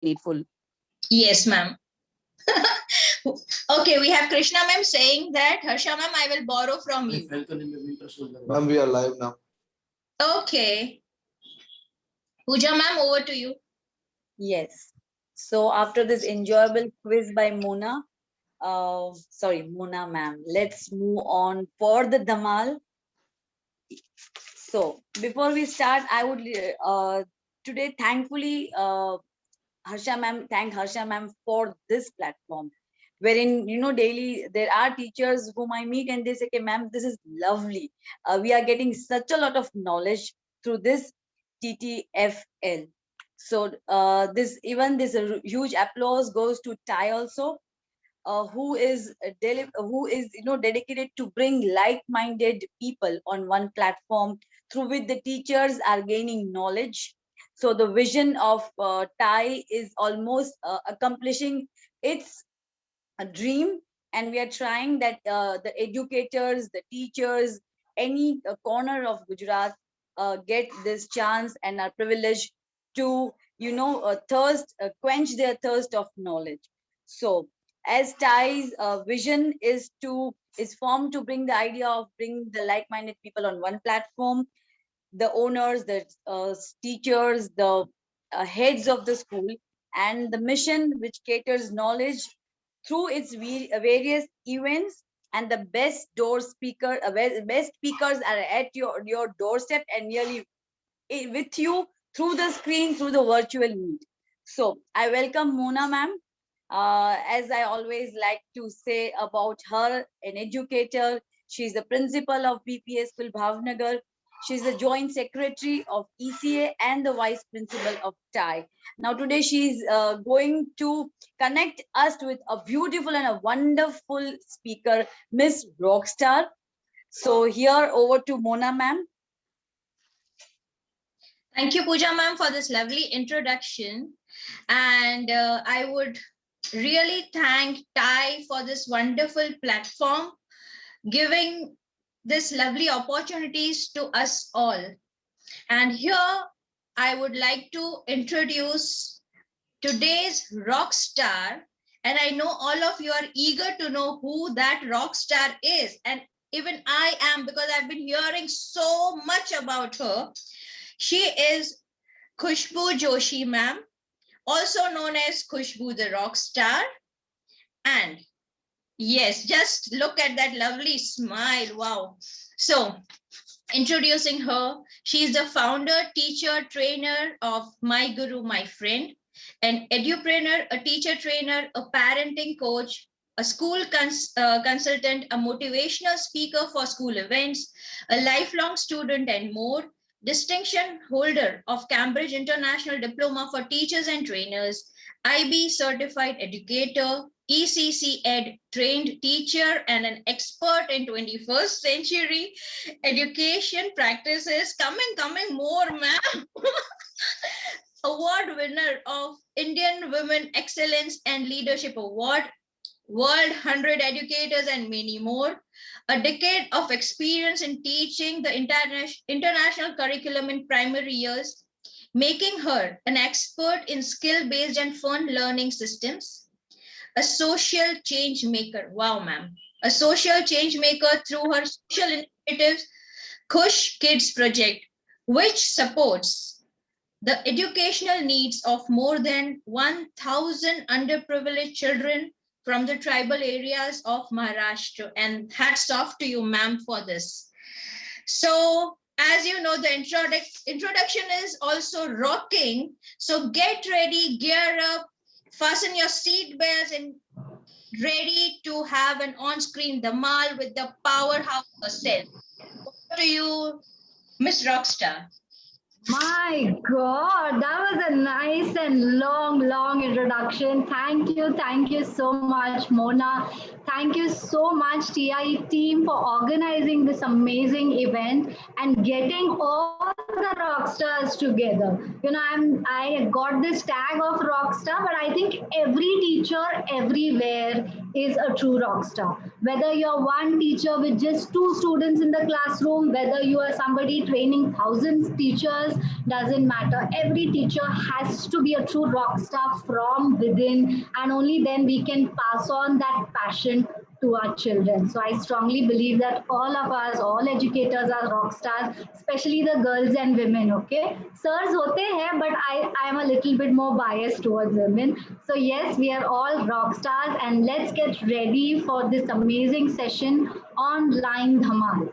needful. Yes, ma'am. Okay, we have Krishna ma'am saying that Harsha ma'am, I will borrow from you. Ma'am, we are live now. Okay. Pooja ma'am, over to you. Yes. So after this enjoyable quiz by Mona, Mona ma'am, let's move on for the Dhamal. So before we start, I would today thankfully thank Harsha ma'am for this platform, wherein daily there are teachers whom I meet and they say, "Okay, ma'am, this is lovely. We are getting such a lot of knowledge through this TTFL." So this huge applause goes to Tai also, who is dedicated to bring like-minded people on one platform through which the teachers are gaining knowledge. So the vision of Tai is almost accomplishing its a dream, and we are trying that the educators, the teachers, any corner of Gujarat get this chance and are privileged to quench their thirst of knowledge. So as Tai's vision is formed to bring the idea of bring the like-minded people on one platform, the owners, the teachers, the heads of the school, and the mission which caters knowledge through its various events, and the best speakers are at your doorstep and nearly with you through the screen, through the virtual meet. So I welcome Mona ma'am. As I always like to say about her, an educator. She's the principal of BPS School Bhavnagar. She's the joint secretary of ECA and the vice principal of TAI. Now today she's going to connect us with a beautiful and a wonderful speaker, Miss Rockstar. So here over to Mona ma'am. Thank you, Pooja ma'am, for this lovely introduction. And I would really thank Tai for this wonderful platform, giving this lovely opportunities to us all. And here I would like to introduce today's rock star. And I know all of you are eager to know who that rock star is. And even I am, because I've been hearing so much about her. She is Khushbu Joshi ma'am, also known as Khushbu the rock star. And yes, just look at that lovely smile. Wow. So introducing her, she is the founder, teacher, trainer of My Guru, My Friend, an edupreneur, a teacher trainer, a parenting coach, a school consultant, a motivational speaker for school events, a lifelong student, and more. Distinction holder of Cambridge International Diploma for Teachers and Trainers, IB certified educator, ECC Ed trained teacher, and an expert in 21st century education practices. Coming more, ma'am. Award winner of Indian Women Excellence and Leadership Award, World 100 Educators, and many more. A decade of experience in teaching the international curriculum in primary years, making her an expert in skill-based and fun learning systems. A social change maker. Wow, ma'am. A social change maker through her social initiatives, Khush Kids Project, which supports the educational needs of more than 1,000 underprivileged children from the tribal areas of Maharashtra. And hats off to you, ma'am, for this. So, as you know, the introduction is also rocking. So get ready, gear up, fasten your seat belts, and ready to have an on-screen Dhamal with the powerhouse herself. Over to you, Miss Rockstar. My God, that was a nice and long introduction. Thank you so much, Mona. Thank you so much, TIE team, for organizing this amazing event and getting all the rock stars together. I got this tag of rock star, but I think every teacher everywhere, is a true rock star. Whether you're one teacher with just 2 students in the classroom, whether you are somebody training thousands teachers, doesn't matter. Every teacher has to be a true rock star from within, and only then we can pass on that passion to our children. So I strongly believe that all of us, all educators are rock stars, especially the girls and women. Okay, sirs hote hain, but I am a little bit more biased towards women. So yes, we are all rock stars, and let's get ready for this amazing session, online Dhamal.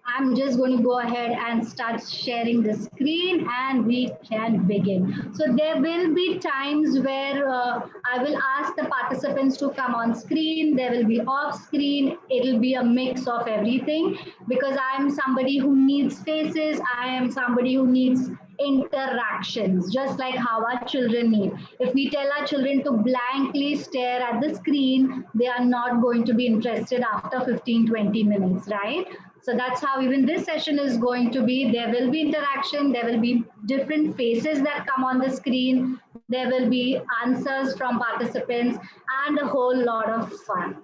I'm just going to go ahead and start sharing the screen and we can begin. So there will be times where I will ask the participants to come on screen. There will be off screen. It'll be a mix of everything because I'm somebody who needs faces. I am somebody who needs interactions, just like how our children need. If we tell our children to blankly stare at the screen, they are not going to be interested after 15-20 minutes, right? So that's how even this session is going to be. There will be interaction, there will be different faces that come on the screen, there will be answers from participants, and a whole lot of fun.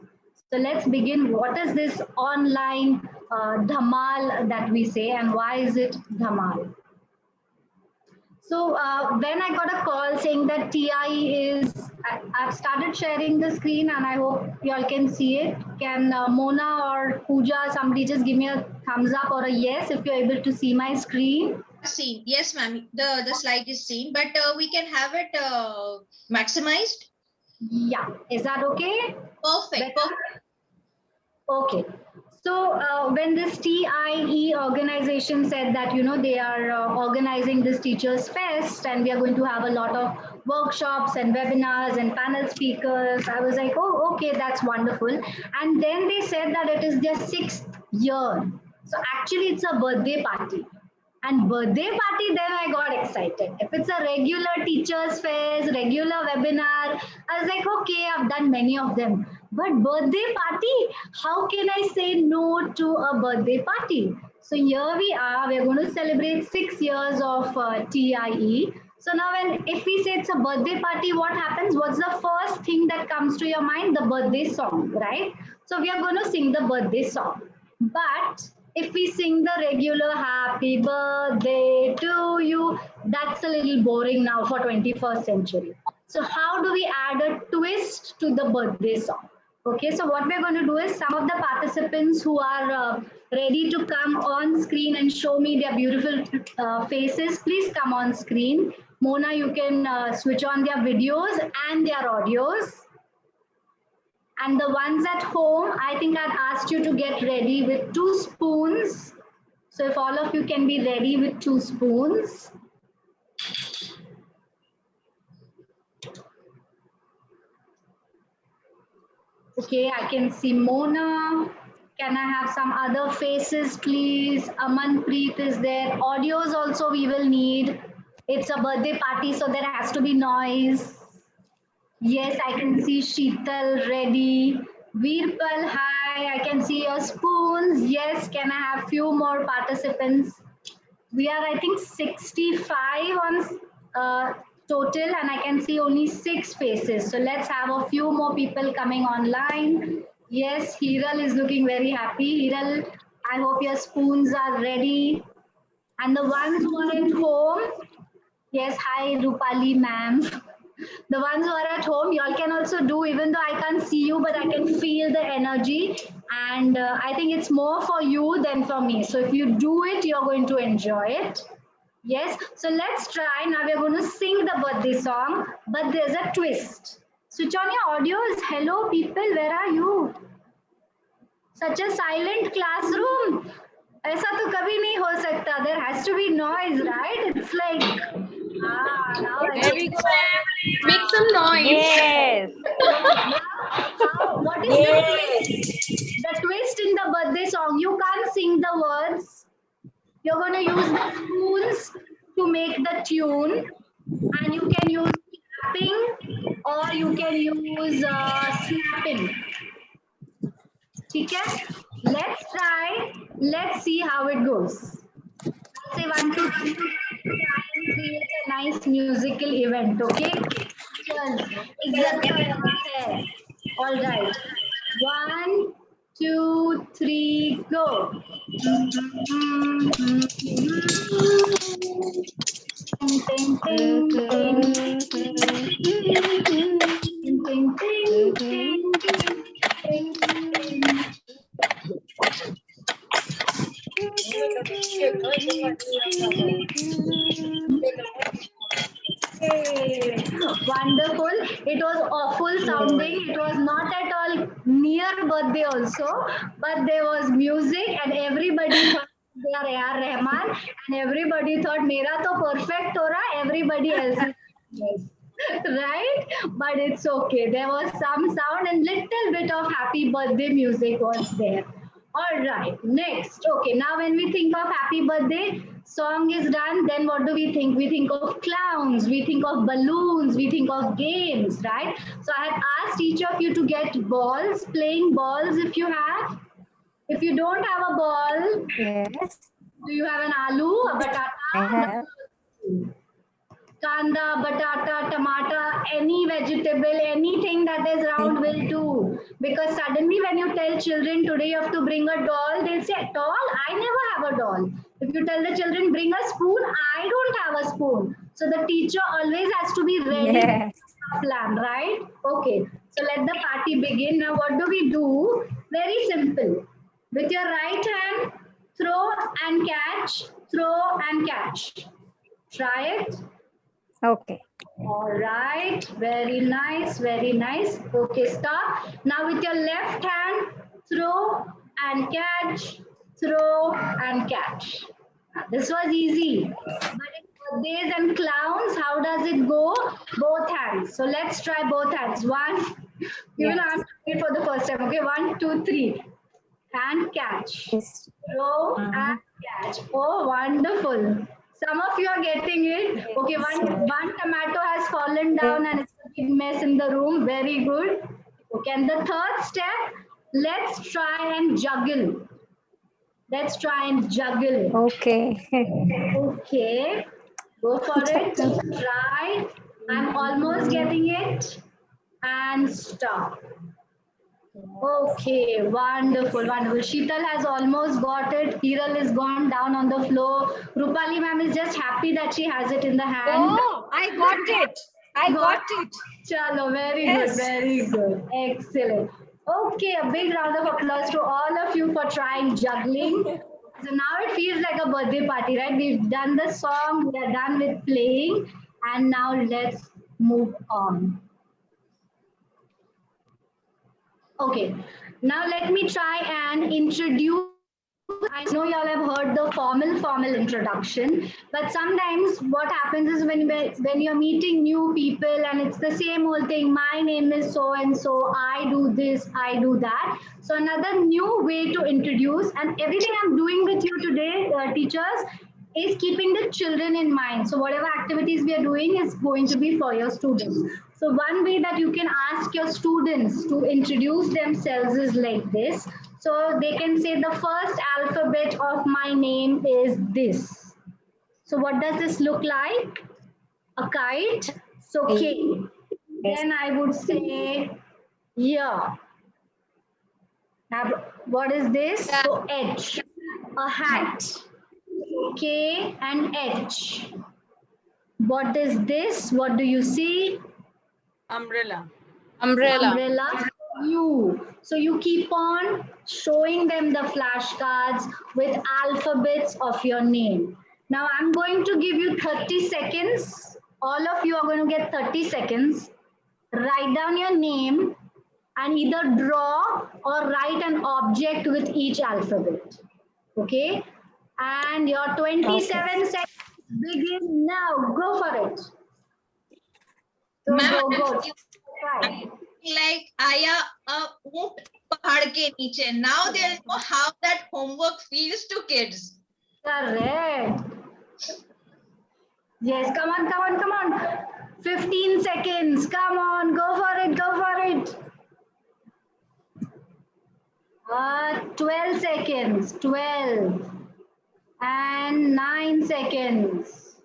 So let's begin. What is this online dhamal that we say, and why is it dhamal? So when I got a call saying that TI is, I've started sharing the screen and I hope you all can see it. Can Mona or Pooja, somebody just give me a thumbs up or a yes if you're able to see my screen? Seen. Yes, ma'am. The slide is seen, but we can have it maximized. Yeah, is that okay? Perfect. Perfect. Okay. So when this TIE organization said that, you know, they are organizing this Teachers Fest and we are going to have a lot of workshops and webinars and panel speakers, I was like, oh, okay, that's wonderful. And then they said that it is their 6th year. So actually it's a birthday party. And birthday party, then I got excited. If it's a regular teachers fest, regular webinar, I was like, okay, I've done many of them. But birthday party, how can I say no to a birthday party? So here we are, we're going to celebrate 6 years of TIE. So now if we say it's a birthday party, what happens? What's the first thing that comes to your mind? The birthday song, right? So we are going to sing the birthday song. But if we sing the regular happy birthday to you, that's a little boring now for 21st century. So how do we add a twist to the birthday song? Okay, so what we're going to do is some of the participants who are ready to come on screen and show me their beautiful faces, please come on screen. Mona, you can switch on their videos and their audios. And the ones at home, I think I've asked you to get ready with 2 spoons. So if all of you can be ready with 2 spoons. Okay, I can see Mona. Can I have some other faces, please? Amanpreet is there. Audios also we will need. It's a birthday party, so there has to be noise. Yes, I can see Sheetal ready. Veerpal, hi. I can see your spoons. Yes, can I have few more participants? We are, I think, 65 on total, and I can see only 6 faces. So let's have a few more people coming online. Yes, Hiral is looking very happy. Hiral, I hope your spoons are ready. And the ones who are at home, yes, hi, Rupali ma'am. The ones who are at home, y'all can also do, even though I can't see you, but I can feel the energy. And I think it's more for you than for me. So if you do it, you're going to enjoy it. Yes, so let's try. Now we're going to sing the birthday song, but there's a twist. Switch on your audios. Hello, people, where are you? Such a silent classroom. ऐसा तो कभी नहीं हो सकता. There has to be noise, right? It's like, now Very good. Make some noise. Yes. What is the twist? The twist in the birthday song, you can't sing the words. You're going to use the spoons to make the tune, and you can use clapping or you can use snapping. Okay? Let's try. Let's see how it goes. I'll say 1, 2, 3 to try and create a nice musical event. Okay? All right. 1, 2, 3, go. Ting, ting, ting, ting, ting, ting, ting, ting, ting, ting. Hey, wonderful. It was awful sounding. It was not at all near birthday also, but there was music and everybody thought they are A.R. Rahman and everybody thought Mera to perfect ho raha, everybody else is yes. Right? But it's okay. There was some sound and little bit of happy birthday music was there. All right, next. Okay, now when we think of happy birthday, song is done, then what do we think? We think of clowns, we think of balloons, we think of games, right? So I have asked each of you to get balls, playing balls if you have. If you don't have a ball, Yes, do you have an aloo, a I batata? have. Kanda, batata, tomato, any vegetable, anything that is round will do. Because suddenly when you tell children today you have to bring a doll, they'll say, doll? I never have a doll. If you tell the children bring a spoon, I don't have a spoon. So the teacher always has to be ready with Yes. a plan, right? Okay. So let the party begin. Now what do we do? Very simple. With your right hand, throw and catch, throw and catch. Try it. Okay. All right, very nice, very nice. Okay, stop. Now with your left hand, throw and catch, throw and catch. This was easy. But in birthdays and clowns, how does it go? Both hands. So let's try both hands. One, you will have to do it for the first time. Okay, 1, 2, 3. And catch. Yes. Throw and catch. Oh, wonderful. Some of you are getting it. Okay, one tomato has fallen down and it's a big mess in the room. Very good. Okay, and the third step, let's try and juggle. Let's try and juggle. Okay. Okay, go for it. Try. I'm almost getting it. And stop. Okay, wonderful, wonderful. Sheetal has almost got it. Hiral is gone down on the floor. Rupali ma'am is just happy that she has it in the hand. Oh, I got it. I got it. Chalo, very Yes. good, very good. Excellent. Okay, a big round of applause to all of you for trying juggling. So now it feels like a birthday party, right? We've done the song, we are done with playing, and now let's move on. Okay, now let me try and introduce. I know y'all have heard the formal introduction, but sometimes what happens is when you're meeting new people and it's the same old thing. My name is so and so. I do this. I do that. So another new way to introduce, and everything I'm doing with you today, teachers, is keeping the children in mind. So whatever activities we are doing is going to be for your students. So one way that you can ask your students to introduce themselves is like this. So they can say the first alphabet of my name is this. So what does this look like? A kite. So K. Then I would say yeah. Now, what is this? So H. A hat. K and H. What is this? What do you see? Umbrella. Umbrella. U. So you keep on showing them the flashcards with alphabets of your name. Now I'm going to give you 30 seconds. All of you are going to get 30 seconds. Write down your name and either draw or write an object with each alphabet. Okay? And your 27 seconds begin now. Go for it. So Ma'am, go. I'm Try. like Aya ऊंट पहाड़ के नीचे. Now they'll know how that homework feels to kids. Correct. Yes, come on. 15 seconds. Come on, go for it. 12 seconds. 12. And 9 seconds.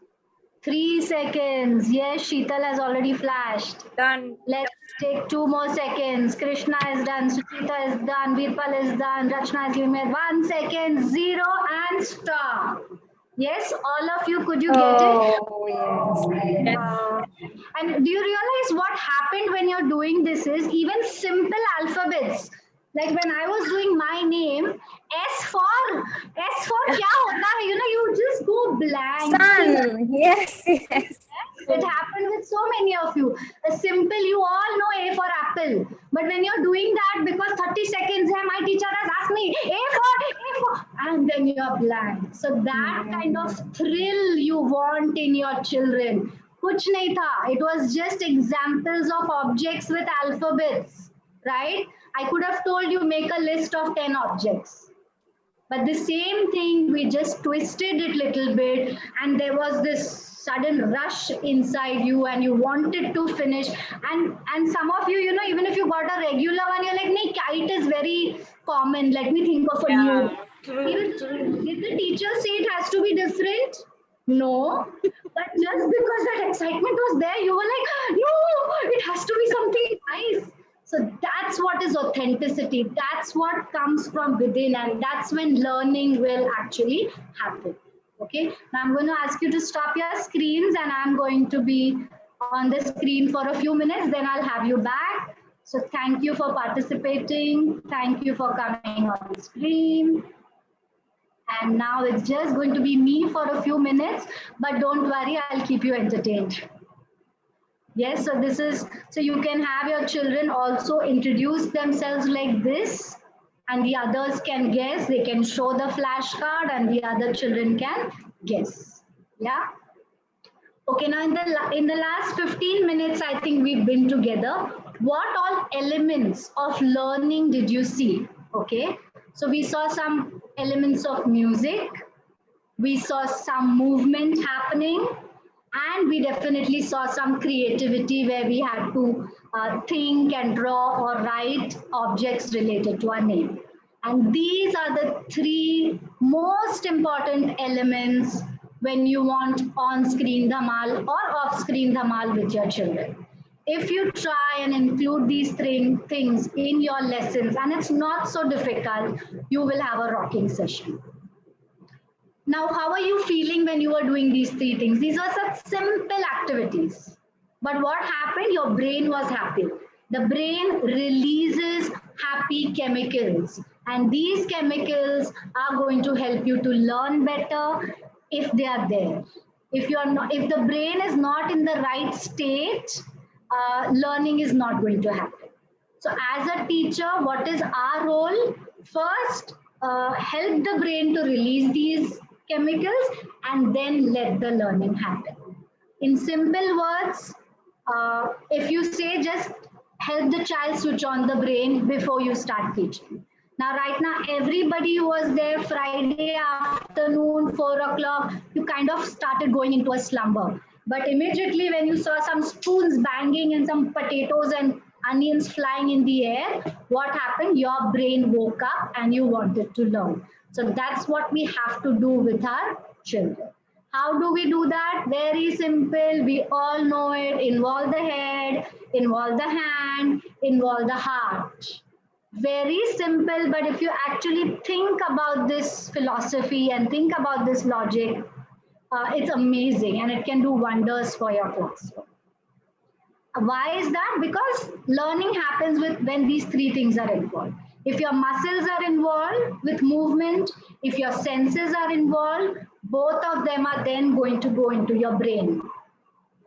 3 seconds. Yes, Sheetal has already flashed. Done. Let's take 2 more seconds. Krishna is done. Suchita is done. Virpal is done. Rachna is giving me 1 second. 0 and stop. Yes, all of you, could you get it? Oh, yes. And do you realize what happened when you're doing this is even simple alphabets. Like when I was doing my name, S for kya hota hai? You know, you just go blank. Sun. Yes, yes. It happened with so many of you. A simple, you all know A for apple. But when you're doing that, because 30 seconds, my teacher has asked me, A for, and then you're blank. So that kind of thrill you want in your children. Kuch nahi tha. It was just examples of objects with alphabets, right? I could have told you make a list of 10 objects. But the same thing, we just twisted it little bit, and there was this sudden rush inside you, and you wanted to finish. And some of you, you know, even if you got a regular one, you're like, "Nee, kite is very common. Let me think of a new." Did the teacher say it has to be different? No. But just because that excitement was there, you were like, "No, it has to be something nice." So that's what is authenticity. That's what comes from within, and that's when learning will actually happen. Okay, now I'm going to ask you to stop your screens, and I'm going to be on the screen for a few minutes, then I'll have you back. So thank you for participating. Thank you for coming on the screen. And now it's just going to be me for a few minutes, but don't worry, I'll keep you entertained. Yes, so this is, so you can have your children also introduce themselves like this, and the others can guess. They can show the flashcard and the other children can guess. Yeah. Okay, now in the last 15 minutes, I think we've been together. What all elements of learning did you see? Okay, so we saw some elements of music. We saw some movement happening. And we definitely saw some creativity where we had to think and draw or write objects related to our name. And these are the 3 most important elements when you want on-screen dhamal or off-screen dhamal with your children. If you try and include these 3 things in your lessons, and it's not so difficult, you will have a rocking session. Now, how are you feeling when you were doing these 3 things? These are such simple activities. But what happened? Your brain was happy. The brain releases happy chemicals. And these chemicals are going to help you to learn better if they are there. If the brain is not in the right state, learning is not going to happen. So as a teacher, what is our role? First, help the brain to release these chemicals and then let the learning happen. In simple words, if you say just help the child switch on the brain before you start teaching. Now, right now, everybody who was there Friday afternoon, 4 o'clock, you kind of started going into a slumber. But immediately when you saw some spoons banging and some potatoes and onions flying in the air, what happened? Your brain woke up and you wanted to learn. So that's what we have to do with our children. How do we do that? Very simple. We all know it. Involve the head, involve the hand, involve the heart. Very simple, but if you actually think about this philosophy and think about this logic, it's amazing and it can do wonders for your classroom. Why is that? Because learning happens when these 3 things are involved. If your muscles are involved with movement, if your senses are involved, both of them are then going to go into your brain.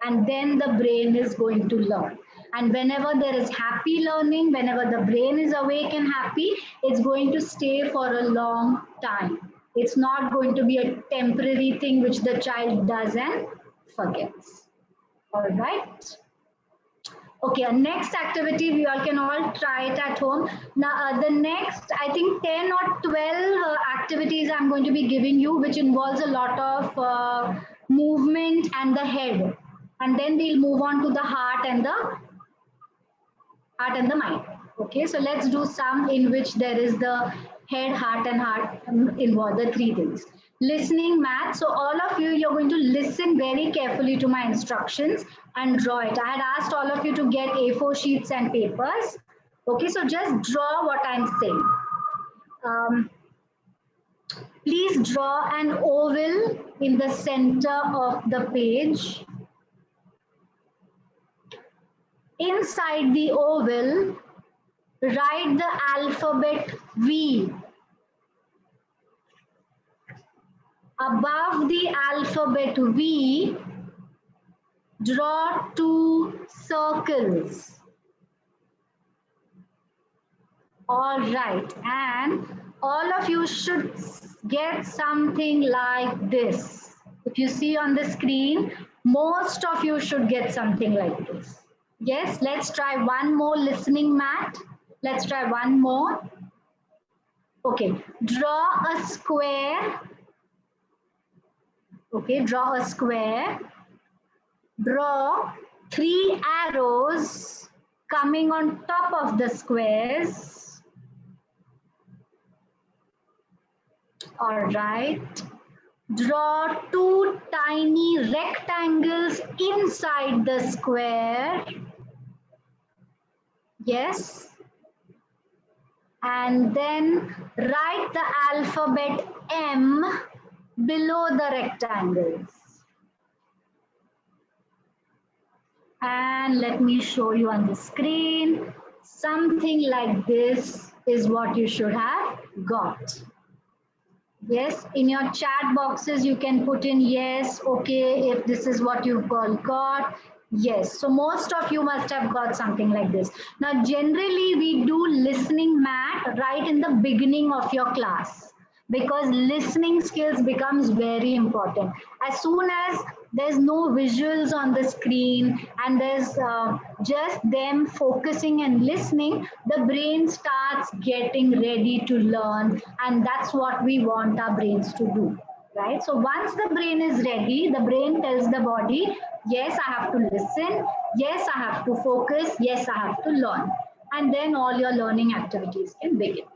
And then the brain is going to learn. And whenever there is happy learning, whenever the brain is awake and happy, it's going to stay for a long time. It's not going to be a temporary thing which the child does and forgets. All right. Okay, our next activity, we all can all try it at home. Now, the next, I think 10 or 12 activities I'm going to be giving you, which involves a lot of movement and the head. And then we'll move on to the heart and the mind. Okay, so let's do some in which there is the head, heart, and heart involved, the 3 things. listening math. So all of you, you're going to listen very carefully to my instructions and draw it. I had asked all of you to get A4 sheets and papers. Okay, so just draw what I'm saying. Please draw an oval in the center of the page. Inside the oval, write the alphabet V. Above the alphabet V, draw 2 circles. All right, and all of you should get something like this. If you see on the screen, most of you should get something like this. Yes, let's try one more listening math. Let's try one more. Okay, draw a square. Okay, draw a square. Draw 3 arrows coming on top of the squares. All right. Draw 2 tiny rectangles inside the square. Yes. And then write the alphabet M below the rectangles. And let me show you on the screen. Something like this is what you should have got. Yes, in your chat boxes, you can put in yes, okay, if this is what you've got. Yes, so most of you must have got something like this. Now, generally, we do listening math right in the beginning of your class because listening skills becomes very important. As soon as there's no visuals on the screen and there's just them focusing and listening, the brain starts getting ready to learn, and that's what we want our brains to do, right? So once the brain is ready, the brain tells the body, yes, I have to listen, yes, I have to focus, yes, I have to learn, and then all your learning activities can begin.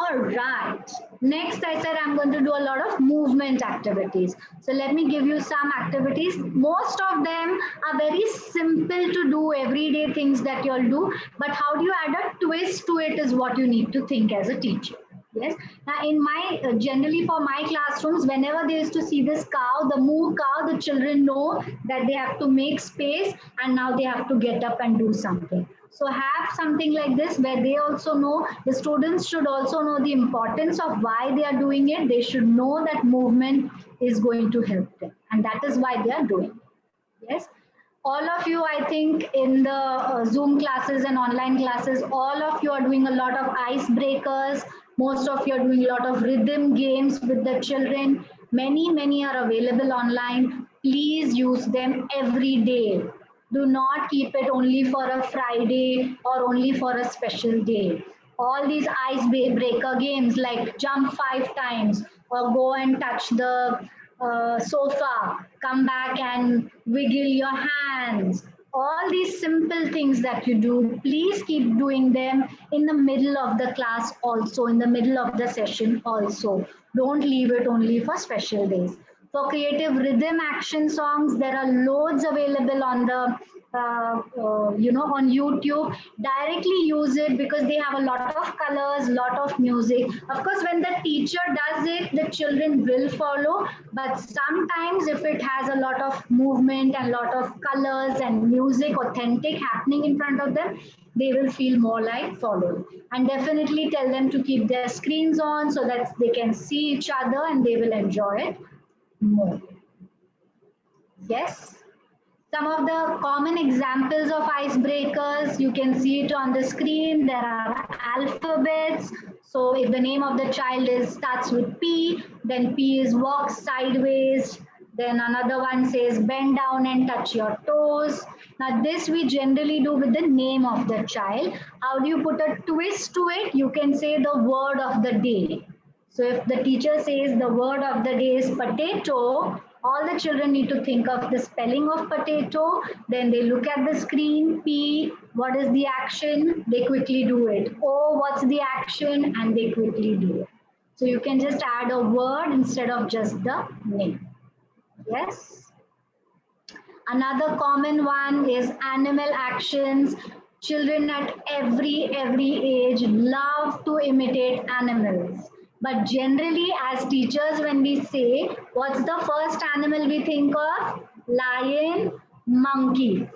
All right. Next, I said I'm going to do a lot of movement activities. So let me give you some activities. Most of them are very simple to do, everyday things that you'll do. But how do you add a twist to it is what you need to think as a teacher. Yes. Now, in my generally for my classrooms, whenever they used to see this cow, the moo cow, the children know that they have to make space and now they have to get up and do something. So have something like this where they also know, the students should also know the importance of why they are doing it. They should know that movement is going to help them, and that is why they are doing it. Yes. All of you, I think in the Zoom classes and online classes, all of you are doing a lot of icebreakers. Most of you are doing a lot of rhythm games with the children. Many are available online. Please use them every day. Do not keep it only for a Friday or only for a special day. All these icebreaker games like jump 5 times or go and touch the sofa, come back and wiggle your hands. All these simple things that you do, please keep doing them in the middle of the class also, in the middle of the session also. Don't leave it only for special days. For creative rhythm action songs, there are loads available on the on YouTube. Directly use it because they have a lot of colors, lot of music. Of course, when the teacher does it, the children will follow. But sometimes if it has a lot of movement and lot of colors and music authentic happening in front of them, they will feel more like following. And definitely tell them to keep their screens on so that they can see each other and they will enjoy it more. Yes. Some of the common examples of icebreakers, you can see it on the screen. There are alphabets. So if the name of the child starts with P, then P is walk sideways. Then another one says bend down and touch your toes. Now this we generally do with the name of the child. How do you put a twist to it? You can say the word of the day. So if the teacher says the word of the day is potato, all the children need to think of the spelling of potato. Then they look at the screen. P, what is the action? They quickly do it. O, what's the action? And they quickly do it. So you can just add a word instead of just the name. Yes. Another common one is animal actions. Children at every age love to imitate animals. But generally, as teachers, when we say, what's the first animal we think of? Lion, monkey.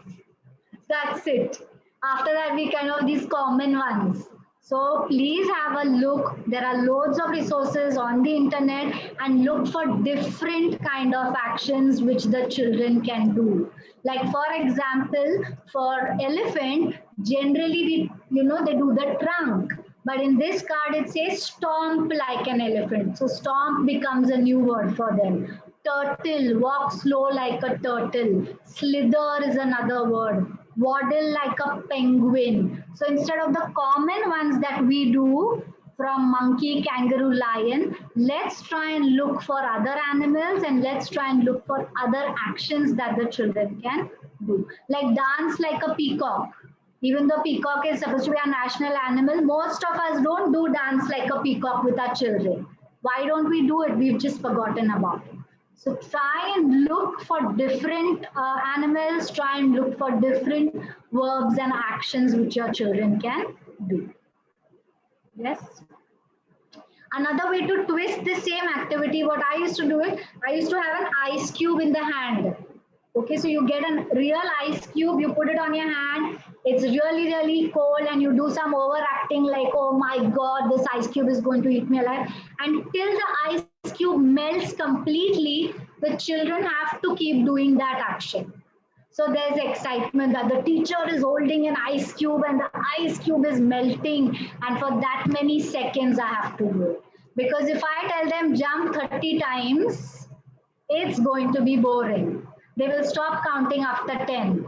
That's it. After that, we kind of these common ones. So please have a look. There are loads of resources on the internet and look for different kind of actions which the children can do. Like for example, for elephant, generally they do the trunk. But in this card, it says stomp like an elephant. So stomp becomes a new word for them. Turtle, walk slow like a turtle. Slither is another word. Waddle like a penguin. So instead of the common ones that we do from monkey, kangaroo, lion, let's try and look for other animals and let's try and look for other actions that the children can do. Like dance like a peacock. Even though peacock is supposed to be our national animal, most of us don't do dance like a peacock with our children. Why don't we do it? We've just forgotten about it. So try and look for different animals, try and look for different verbs and actions which your children can do. Yes. Another way to twist the same activity, what I used to do it, I used to have an ice cube in the hand. Okay, so you get a real ice cube, you put it on your hand, it's really cold and you do some overacting like, oh my God, this ice cube is going to eat me alive. Until the ice cube melts completely, the children have to keep doing that action. So there's excitement that the teacher is holding an ice cube and the ice cube is melting, and for that many seconds I have to do it. Because if I tell them jump 30 times, it's going to be boring. They will stop counting after 10.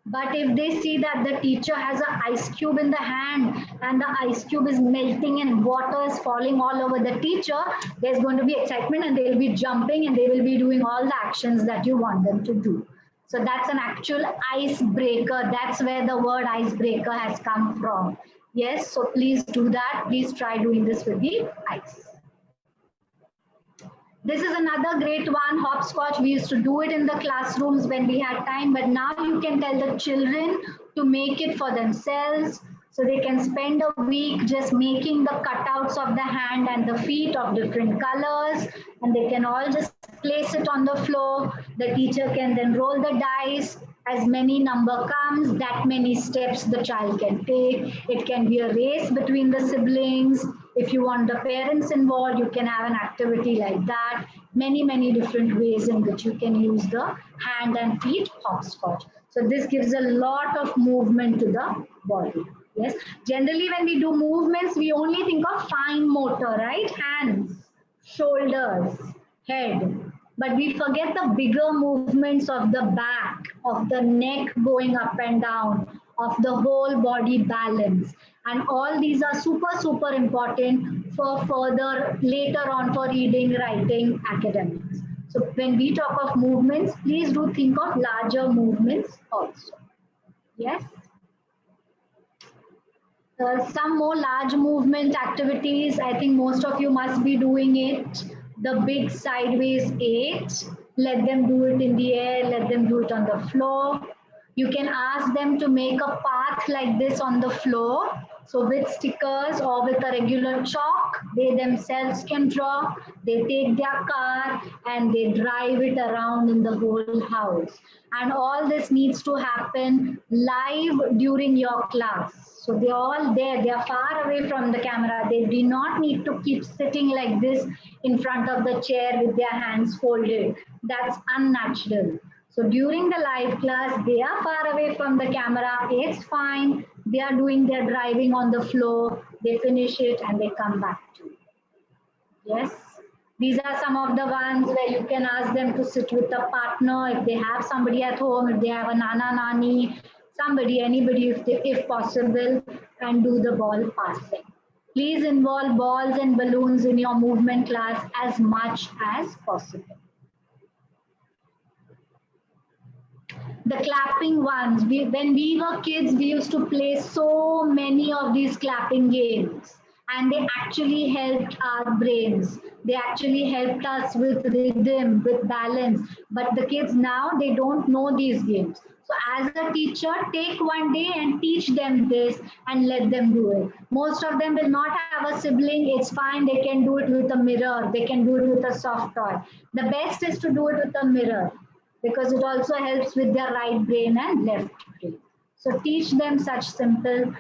But if they see that the teacher has an ice cube in the hand and the ice cube is melting and water is falling all over the teacher, there's going to be excitement and they'll be jumping and they will be doing all the actions that you want them to do. So that's an actual icebreaker. That's where the word icebreaker has come from. Yes, so please do that. Please try doing this with the ice. This is another great one, hopscotch. We used to do it in the classrooms when we had time, but now you can tell the children to make it for themselves. So they can spend a week just making the cutouts of the hand and the feet of different colors, and they can all just place it on the floor. The teacher can then roll the dice. As many number comes, that many steps the child can take. It can be a race between the siblings. If you want the parents involved, you can have an activity like that. Many different ways in which you can use the hand and feet hopscotch. So this gives a lot of movement to the body. Yes. Generally, when we do movements, we only think of fine motor, right? Hands, shoulders, head. But we forget the bigger movements of the back, of the neck going up and down, of the whole body balance. And all these are super important for further later on for reading, writing, academics. So when we talk of movements, please do think of larger movements also. Yes. Some more large movement activities. I think most of you must be doing it. The big sideways 8. Let them do it in the air. Let them do it on the floor. You can ask them to make a path like this on the floor. So with stickers or with a regular chalk, they themselves can draw. They take their car and they drive it around in the whole house. And all this needs to happen live during your class. So they're all there. They are far away from the camera. They do not need to keep sitting like this in front of the chair with their hands folded. That's unnatural. So during the live class, they are far away from the camera. It's fine. They are doing their driving on the floor. They finish it and they come back to it. Yes. These are some of the ones where you can ask them to sit with a partner. If they have somebody at home, if they have a nana, nani, somebody, anybody, if possible, and do the ball passing. Please involve balls and balloons in your movement class as much as possible. The clapping ones, when we were kids, we used to play so many of these clapping games. and they actually helped our brains. They actually helped us with rhythm, with balance. But the kids now, they don't know these games. So as a teacher, take one day and teach them this and let them do it. Most of them will not have a sibling. It's fine. They can do it with a mirror. They can do it with a soft toy. The best is to do it with a mirror because it also helps with their right brain and left brain. So teach them such simple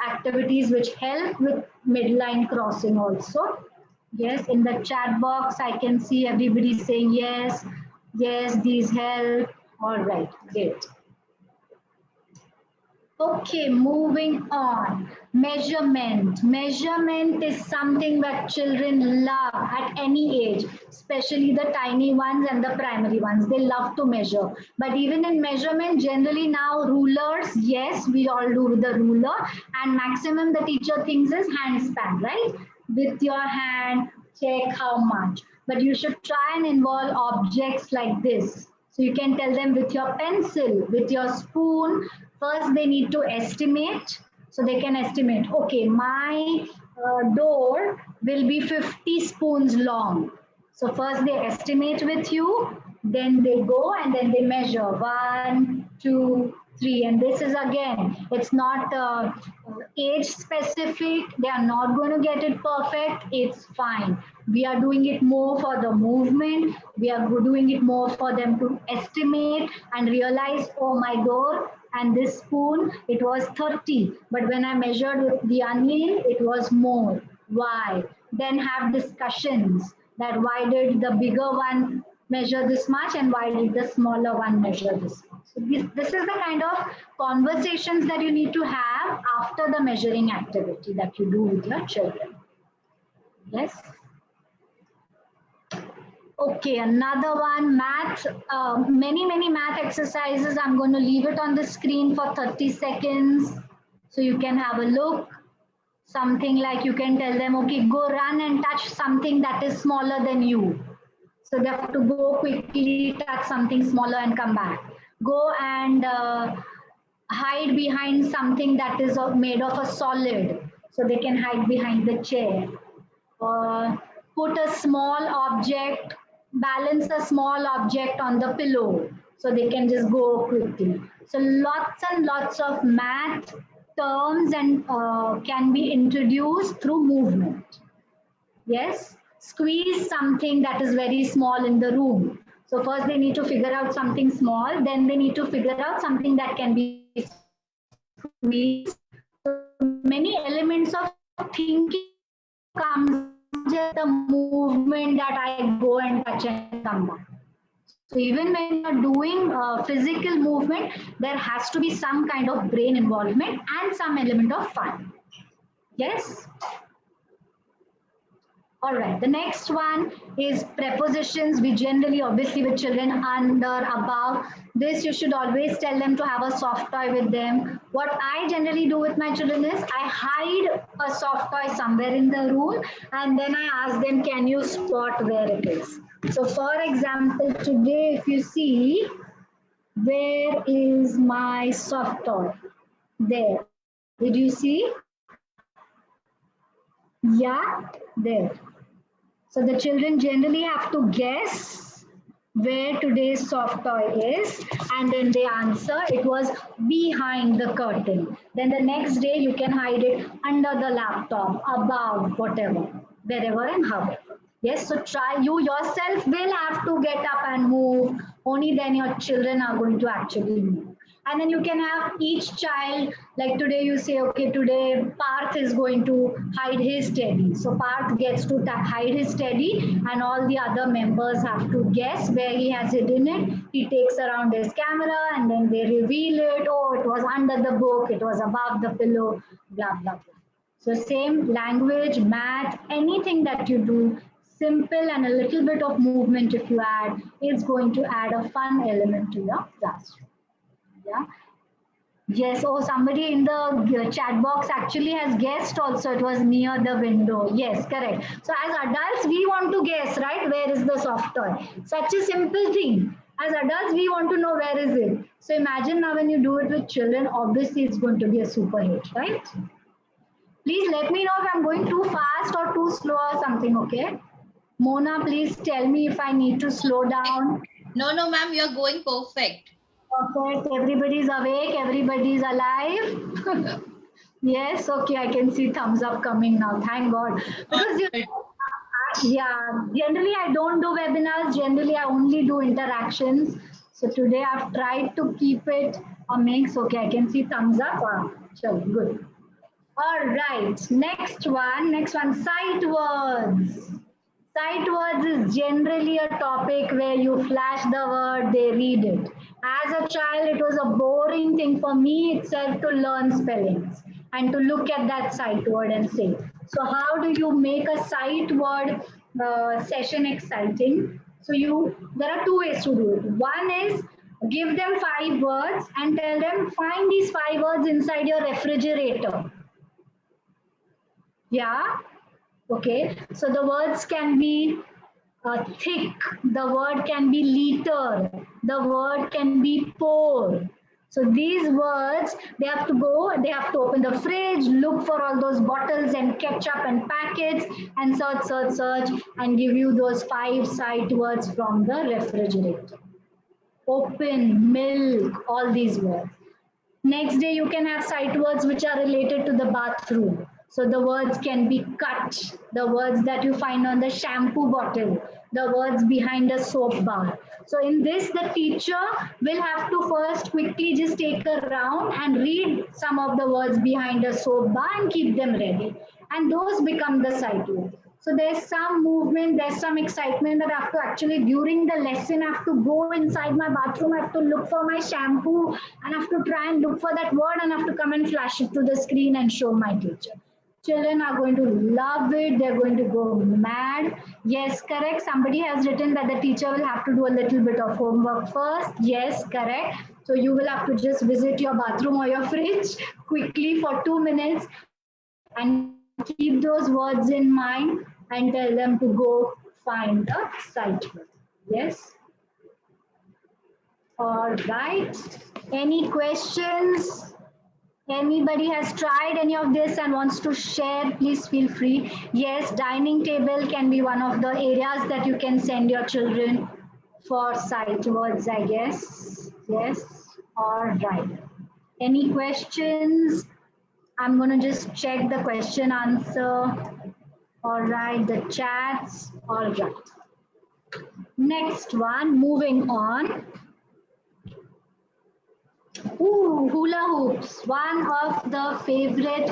activities which help with midline crossing also. Yes, in the chat box, I can see everybody saying yes, yes, these help. All right, great. Okay, moving on. Measurement. Measurement is something that children love at any age, especially the tiny ones and the primary ones. They love to measure. But even in measurement, generally now rulers, yes, we all do with the ruler. And maximum the teacher thinks is hand span, right? With your hand, check how much. But you should try and involve objects like this. So you can tell them with your pencil, with your spoon. First, they need to estimate. So they can estimate, okay, my door will be 50 spoons long. So first they estimate with you, then they go and then they measure 1, 2, 3. And this is again, it's not age specific. They are not going to get it perfect. It's fine. We are doing it more for the movement. We are doing it more for them to estimate and realize, oh, my door and this spoon, it was 30. But when I measured with the onion, it was more. Why? Then have discussions that why did the bigger one measure this much and why did the smaller one measure this much. So this is the kind of conversations that you need to have after the measuring activity that you do with your children. Yes. Okay, another one, math, many math exercises. I'm going to leave it on the screen for 30 seconds so you can have a look. Something like you can tell them, okay, go run and touch something that is smaller than you. So they have to go quickly, touch something smaller and come back. Go and hide behind something that is made of a solid. So they can hide behind the chair. Put a small object, balance a small object on the pillow. So they can just go quickly. So lots and lots of math terms and can be introduced through movement. Yes, squeeze something that is very small in the room. So first they need to figure out something small, then they need to figure out something that can be squeezed. So many elements of thinking comes just the movement that I go and touch and come back. So even when you're doing physical movement, there has to be some kind of brain involvement and some element of fun. Yes? All right, the next one is prepositions. We generally, obviously with children under, above, this you should always tell them to have a soft toy with them. What I generally do with my children is I hide a soft toy somewhere in the room and then I ask them, can you spot where it is? So for example, today if you see, where is my soft toy? There. Did you see? Yeah, there. So the children generally have to guess where today's soft toy is and then they answer it was behind the curtain. Then the next day you can hide it under the laptop, above, whatever, wherever and however. Yes, so try, you yourself will have to get up and move. Only then your children are going to actually move. And then you can have each child, like today you say, okay, today Parth is going to hide his teddy. So Parth gets to hide his teddy and all the other members have to guess where he has hidden it. He takes around his camera and then they reveal it. Oh, it was under the book, it was above the pillow, blah, blah, blah. So same language, math, anything that you do, simple and a little bit of movement if you add, is going to add a fun element to your classroom. Yeah. Yes. Oh, somebody in the chat box actually has guessed also. It was near the window. Yes, correct. So as adults, we want to guess, right? Where is the soft toy? Such a simple thing. As adults, we want to know where is it. So imagine now when you do it with children, obviously it's going to be a super hit, right? Please let me know if I'm going too fast or too slow or something, okay? Mona, please tell me if I need to slow down. No, ma'am, you're going perfect. Perfect. Everybody's awake. Everybody's alive. Yes. Okay. I can see thumbs up coming now. Thank God. Because yeah, generally I don't do webinars. Generally, I only do interactions. So today I've tried to keep it a mix. Okay. I can see thumbs up. Sure. Good. All right. Next one. Sight words. Sight words is generally a topic where you flash the word, they read it. As a child, it was a boring thing for me itself to learn spellings and to look at that sight word and say. So, how do you make a sight word session exciting? So, there are two ways to do it. One is give them 5 words and tell them find these 5 words inside your refrigerator. Yeah. Okay, so the words can be thick, the word can be liter, the word can be pour. So these words, they have to open the fridge, look for all those bottles and ketchup and packets and search and give you those 5 sight words from the refrigerator. Open, milk, all these words. Next day, you can have sight words which are related to the bathroom. So the words can be cut, the words that you find on the shampoo bottle, the words behind a soap bar. So in this, the teacher will have to first quickly just take a round and read some of the words behind a soap bar and keep them ready. And those become the sight words. So there's some movement, there's some excitement that I have to actually, during the lesson, I have to go inside my bathroom, I have to look for my shampoo and I have to try and look for that word and I have to come and flash it to the screen and show my teacher. Children are going to love it. They're going to go mad. Yes, correct. Somebody has written that the teacher will have to do a little bit of homework first. Yes, correct. So you will have to just visit your bathroom or your fridge quickly for 2 minutes and keep those words in mind and tell them to go find the sight word. Yes. All right. Any questions? Anybody has tried any of this and wants to share, please feel free. Yes, dining table can be one of the areas that you can send your children for sight words, I guess. Yes. All right. Any questions? I'm going to just check the question answer. All right, the chats. All right. Next one, moving on. Ooh, hula hoops, one of the favorite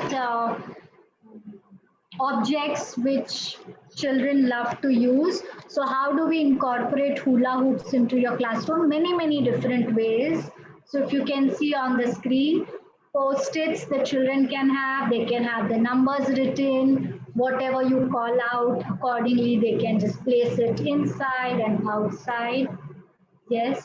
objects which children love to use. So how do we incorporate hula hoops into your classroom? Many different ways. So if you can see on the screen, post-its the children can have, they can have the numbers written, whatever you call out, accordingly they can just place it inside and outside. Yes.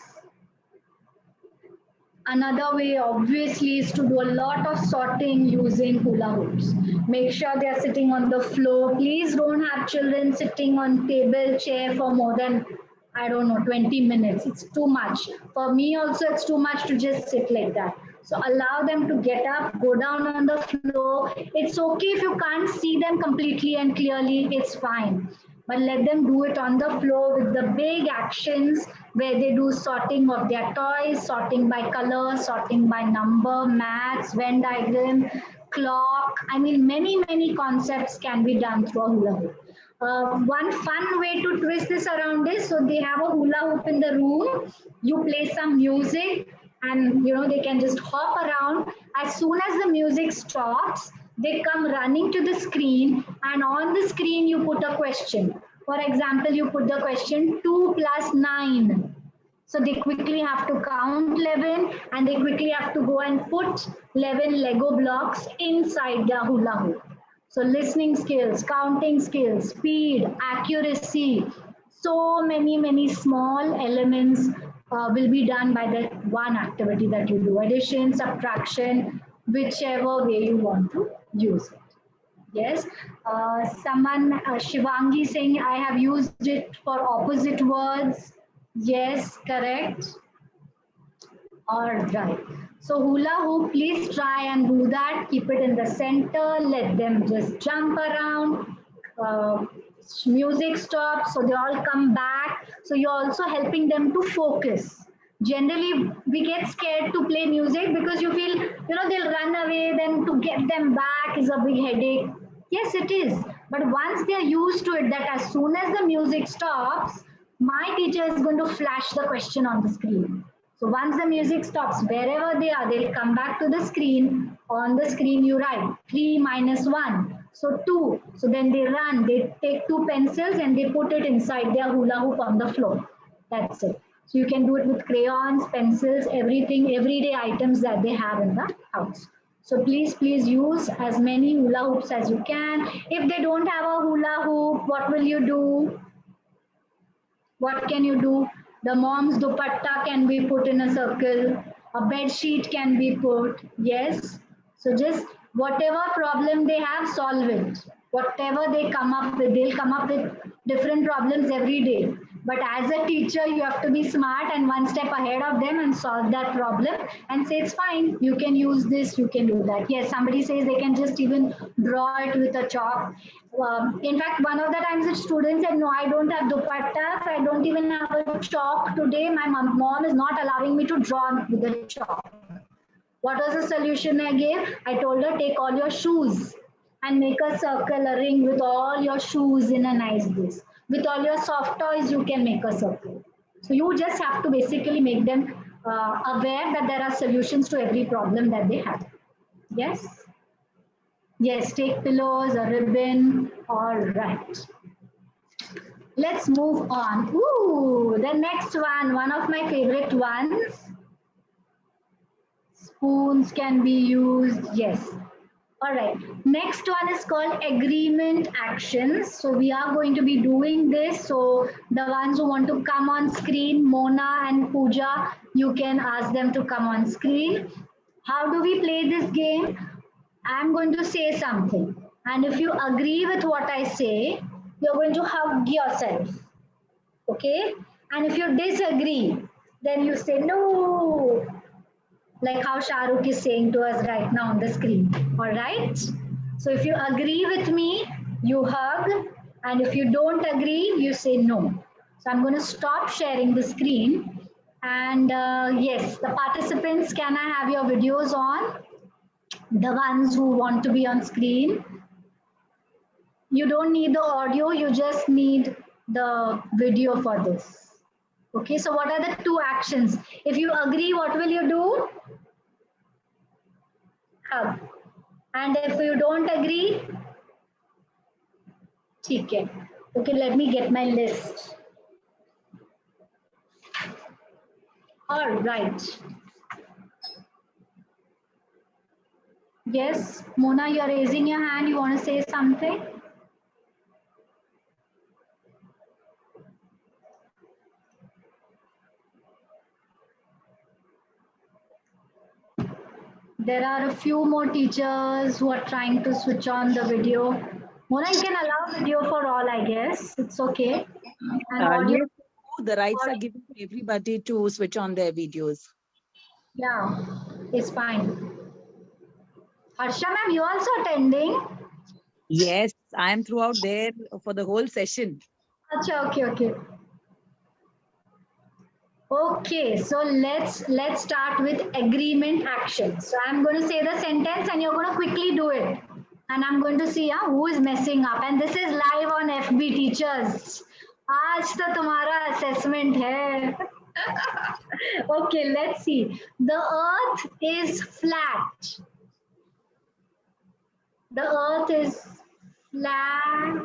Another way obviously is to do a lot of sorting using hula hoops. Make sure they are sitting on the floor. Please don't have children sitting on table, chair for more than, I don't know, 20 minutes. It's too much. For me also, it's too much to just sit like that. So allow them to get up, go down on the floor. It's okay if you can't see them completely and clearly, it's fine. But let them do it on the floor with the big actions where they do sorting of their toys, sorting by color, sorting by number, maths, Venn diagram, clock. I mean, many concepts can be done through a hula hoop. One fun way to twist this around is, so they have a hula hoop in the room, you play some music and they can just hop around. As soon as the music stops, they come running to the screen and on the screen you put a question. For example, you put the question 2 plus 9. So they quickly have to count 11 and they quickly have to go and put 11 Lego blocks inside the hula hoop. So listening skills, counting skills, speed, accuracy, so many small elements will be done by that one activity that you do. Addition, subtraction, whichever way you want to use it. Yes. Someone, Shivangi saying, I have used it for opposite words. Yes, correct. All right. So hula hoop, please try and do that. Keep it in the center. Let them just jump around. Uh, Music stops, so they all come back. So you're also helping them to focus. Generally, we get scared to play music because you feel, they'll run away. Then to get them back is a big headache. Yes, it is. But once they're used to it, that as soon as the music stops, my teacher is going to flash the question on the screen. So once the music stops, wherever they are, they'll come back to the screen. On the screen, you write 3 minus 1. So 2. So then they run, they take 2 pencils and they put it inside their hula hoop on the floor. That's it. So you can do it with crayons, pencils, everything, everyday items that they have in the house. So please use as many hula hoops as you can. If they don't have a hula hoop, what will you do? What can you do? The mom's dupatta can be put in a circle. A bed sheet can be put. Yes. So just whatever problem they have, solve it. Whatever they come up with, they'll come up with different problems every day. But as a teacher, you have to be smart and one step ahead of them and solve that problem and say, it's fine. You can use this, you can do that. Yes, somebody says they can just even draw it with a chalk. In fact, one of the times the student said, no, I don't have dupattas. I don't even have a chalk today. My mom is not allowing me to draw with the chalk. What was the solution I gave? I told her, take all your shoes and make a circle, a ring with all your shoes in a nice this. With all your soft toys, you can make a circle. So you just have to basically make them aware that there are solutions to every problem that they have. Yes? Yes, take pillows, a ribbon. All right. Let's move on. Ooh, the next one of my favorite ones. Spoons can be used. Yes. All right. Next one is called agreement actions. So we are going to be doing this. So the ones who want to come on screen, Mona and Pooja, you can ask them to come on screen. How do we play this game? I'm going to say something. And if you agree with what I say, you're going to hug yourself. Okay? And if you disagree, then you say no. Like how Shahrukh is saying to us right now on the screen. All right? So if you agree with me, you hug. And if you don't agree, you say no. So I'm going to stop sharing the screen. And yes, the participants, can I have your videos on? The ones who want to be on screen. You don't need the audio, you just need the video for this. Okay, so what are the 2 actions? If you agree, what will you do? Hug. And if you don't agree, okay. Okay, let me get my list. All right. Yes, Mona, you're raising your hand. You want to say something? There are a few more teachers who are trying to switch on the video. Mona, you can allow video for all, I guess. It's okay. And audio. Yes, the rights are given to everybody to switch on their videos. Yeah, it's fine. Harsha ma'am, you also attending? Yes, I am throughout there for the whole session. Achha, okay. Okay, so let's start with agreement action. So I'm going to say the sentence and you're going to quickly do it. And I'm going to see who is messing up. And this is live on FB teachers. आज तो तुम्हारा assessment है. Okay, let's see. The earth is flat. The earth is flat.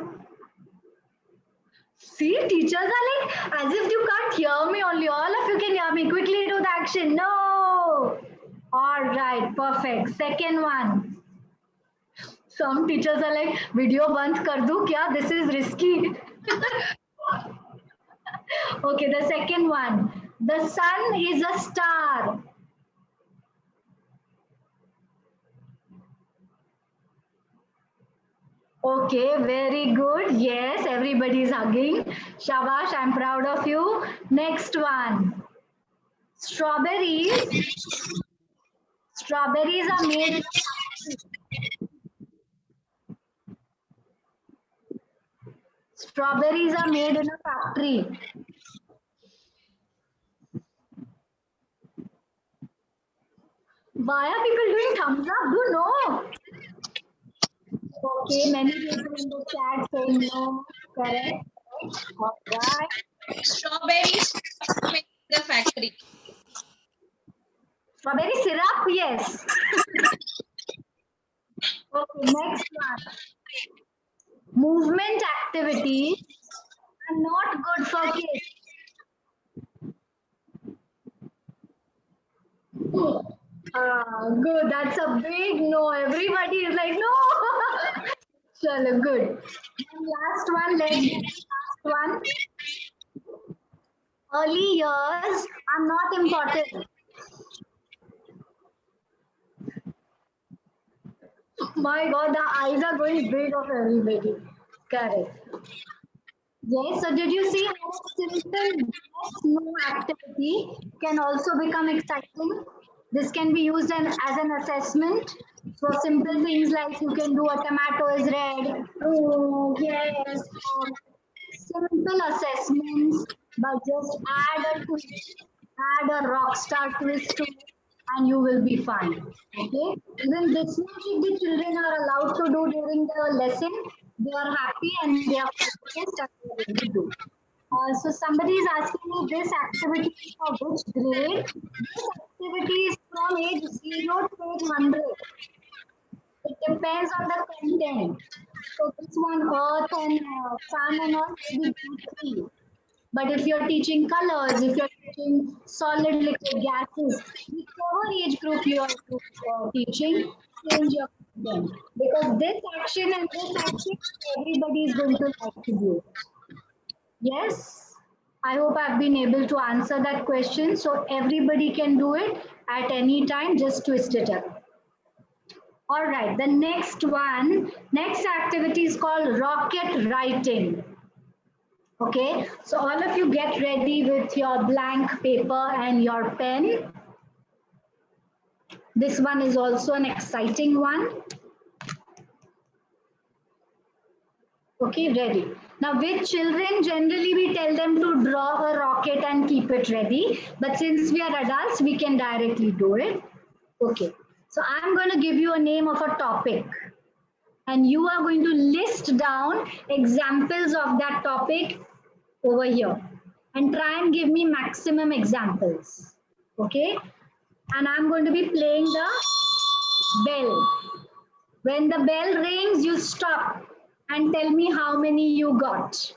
See, teachers are like, as if you can't hear me only. All of you can hear me. Quickly do the action. No. All right, perfect. Second one. Some teachers are like, video band kar do kya? This is risky. Okay, the second one. The sun is a star. Okay, very good. Yes, everybody is hugging. Shabash, I'm proud of you. Next one. Strawberries Strawberries are made in a factory. Strawberries are made in a factory. Why are people doing thumbs up? Do know. Okay, many people in the chat saying no. Correct. All right. Strawberries made in the factory. Strawberry syrup, yes. Okay, next one. Movement activities are not good for kids. Good. That's a big no. Everybody is like, no. Chalo, good. And last one, let's do the last one. Early years are not important. My God, the eyes are going big of everybody. Correct. Yes, so did you see how simple yes, no activity can also become exciting? This can be used as an assessment. So simple things like you can do a tomato is red. Oh, yes. Or simple assessments, but just add a twist, add a rock star twist to it, and you will be fine. Okay. Even this much if the children are allowed to do during the lesson, they are happy and they are focused and they are able to do. So somebody is asking me this activity is for which grade? This activity is from age 0 to age 100. It depends on the content. So this one, earth and sun and all, maybe grade 3. But if you're teaching colors, if you're teaching solid, liquid, gases, whichever age group you are teaching, change your content. Because this action and this action, everybody is going to like to do. Yes, I hope I've been able to answer that question. So everybody can do it at any time, just twist it up. All right, the next one, next activity is called rocket writing. Okay, so all of you get ready with your blank paper and your pen. This one is also an exciting one. Okay, ready. Now with children, generally we tell them to draw a rocket and keep it ready. But since we are adults, we can directly do it. Okay, so I'm going to give you a name of a topic. And you are going to list down examples of that topic over here. And try and give me maximum examples. Okay, and I'm going to be playing the bell. When the bell rings, you stop and tell me how many you got.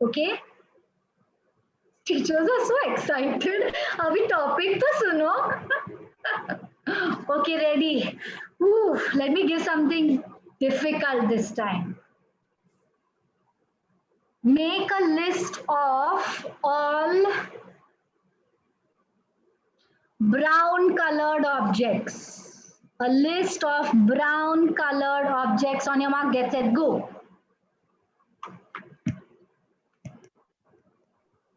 Okay? Teachers are so excited. Abhi topic to suno. Okay, ready? Ooh, let me give something difficult this time. Make a list of all brown colored objects. A list of brown colored objects. On your mark, get set, go.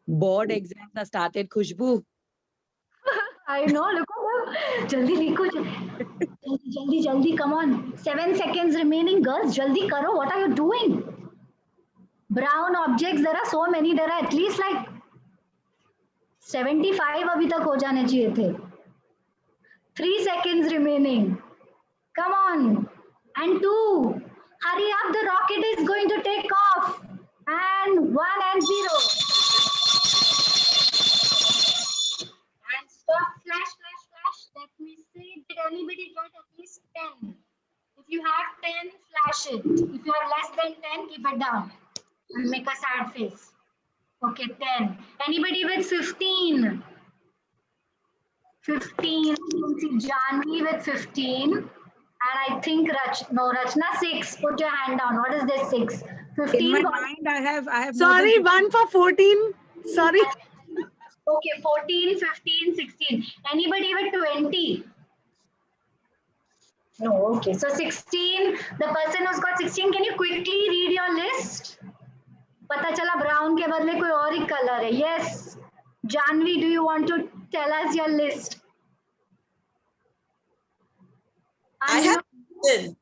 Board exams are started, Khushbu. I know, look at them. Jaldi, Riku. Jaldi, jaldi, come on. 7 seconds remaining, girls. Jaldi karo. What are you doing? Brown objects, there are so many. There are at least like 75 abhi tak ho jane chahiye the. 3 seconds remaining. Come on. And 2. Hurry up, the rocket is going to take off. And 1 and 0. And stop, flash, flash, flash. Let me see. Did anybody got at least 10? If you have 10, flash it. If you have less than 10, keep it down. And make a sad face. Okay, 10. Anybody with 15? 15. You can see Janvi with 15. And I think Rachna 6. Put your hand down. What is this 6? 15. In my got- mind, I have more Sorry, than 1 for 14. Sorry. Okay, 14, 15, 16. Anybody with 20? No, okay. So 16, the person who's got 16, can you quickly read your list? पता चला brown के बदले कोई और ही color है. Yes. Janvi, do you want to tell us your list? I have written.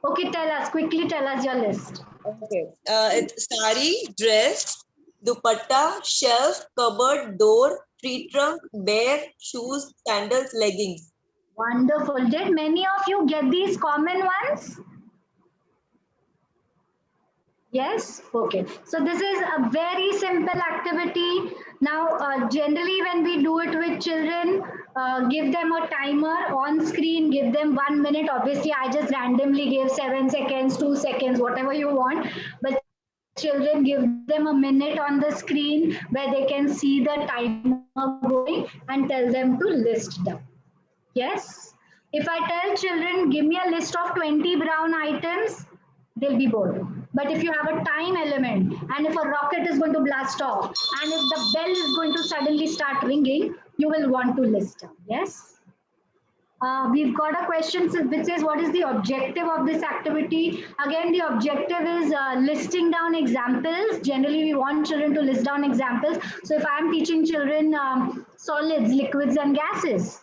Okay, quickly tell us your list. Okay. It's sari, dress, dupatta, shelf, cupboard, door, tree trunk, bear, shoes, sandals, leggings. Wonderful. Did many of you get these common ones? Yes? Okay. So this is a very simple activity. Now, generally when we do it with children, give them a timer on screen, give them 1 minute. Obviously, I just randomly gave 7 seconds, 2 seconds, whatever you want. But children, give them a minute on the screen where they can see the timer going and tell them to list down. Yes? If I tell children, give me a list of 20 brown items, they'll be bored. But if you have a time element, and if a rocket is going to blast off, and if the bell is going to suddenly start ringing, you will want to list down. Yes? We've got a question which says, what is the objective of this activity? Again, the objective is listing down examples. Generally, we want children to list down examples. So if I'm teaching children solids, liquids, and gases,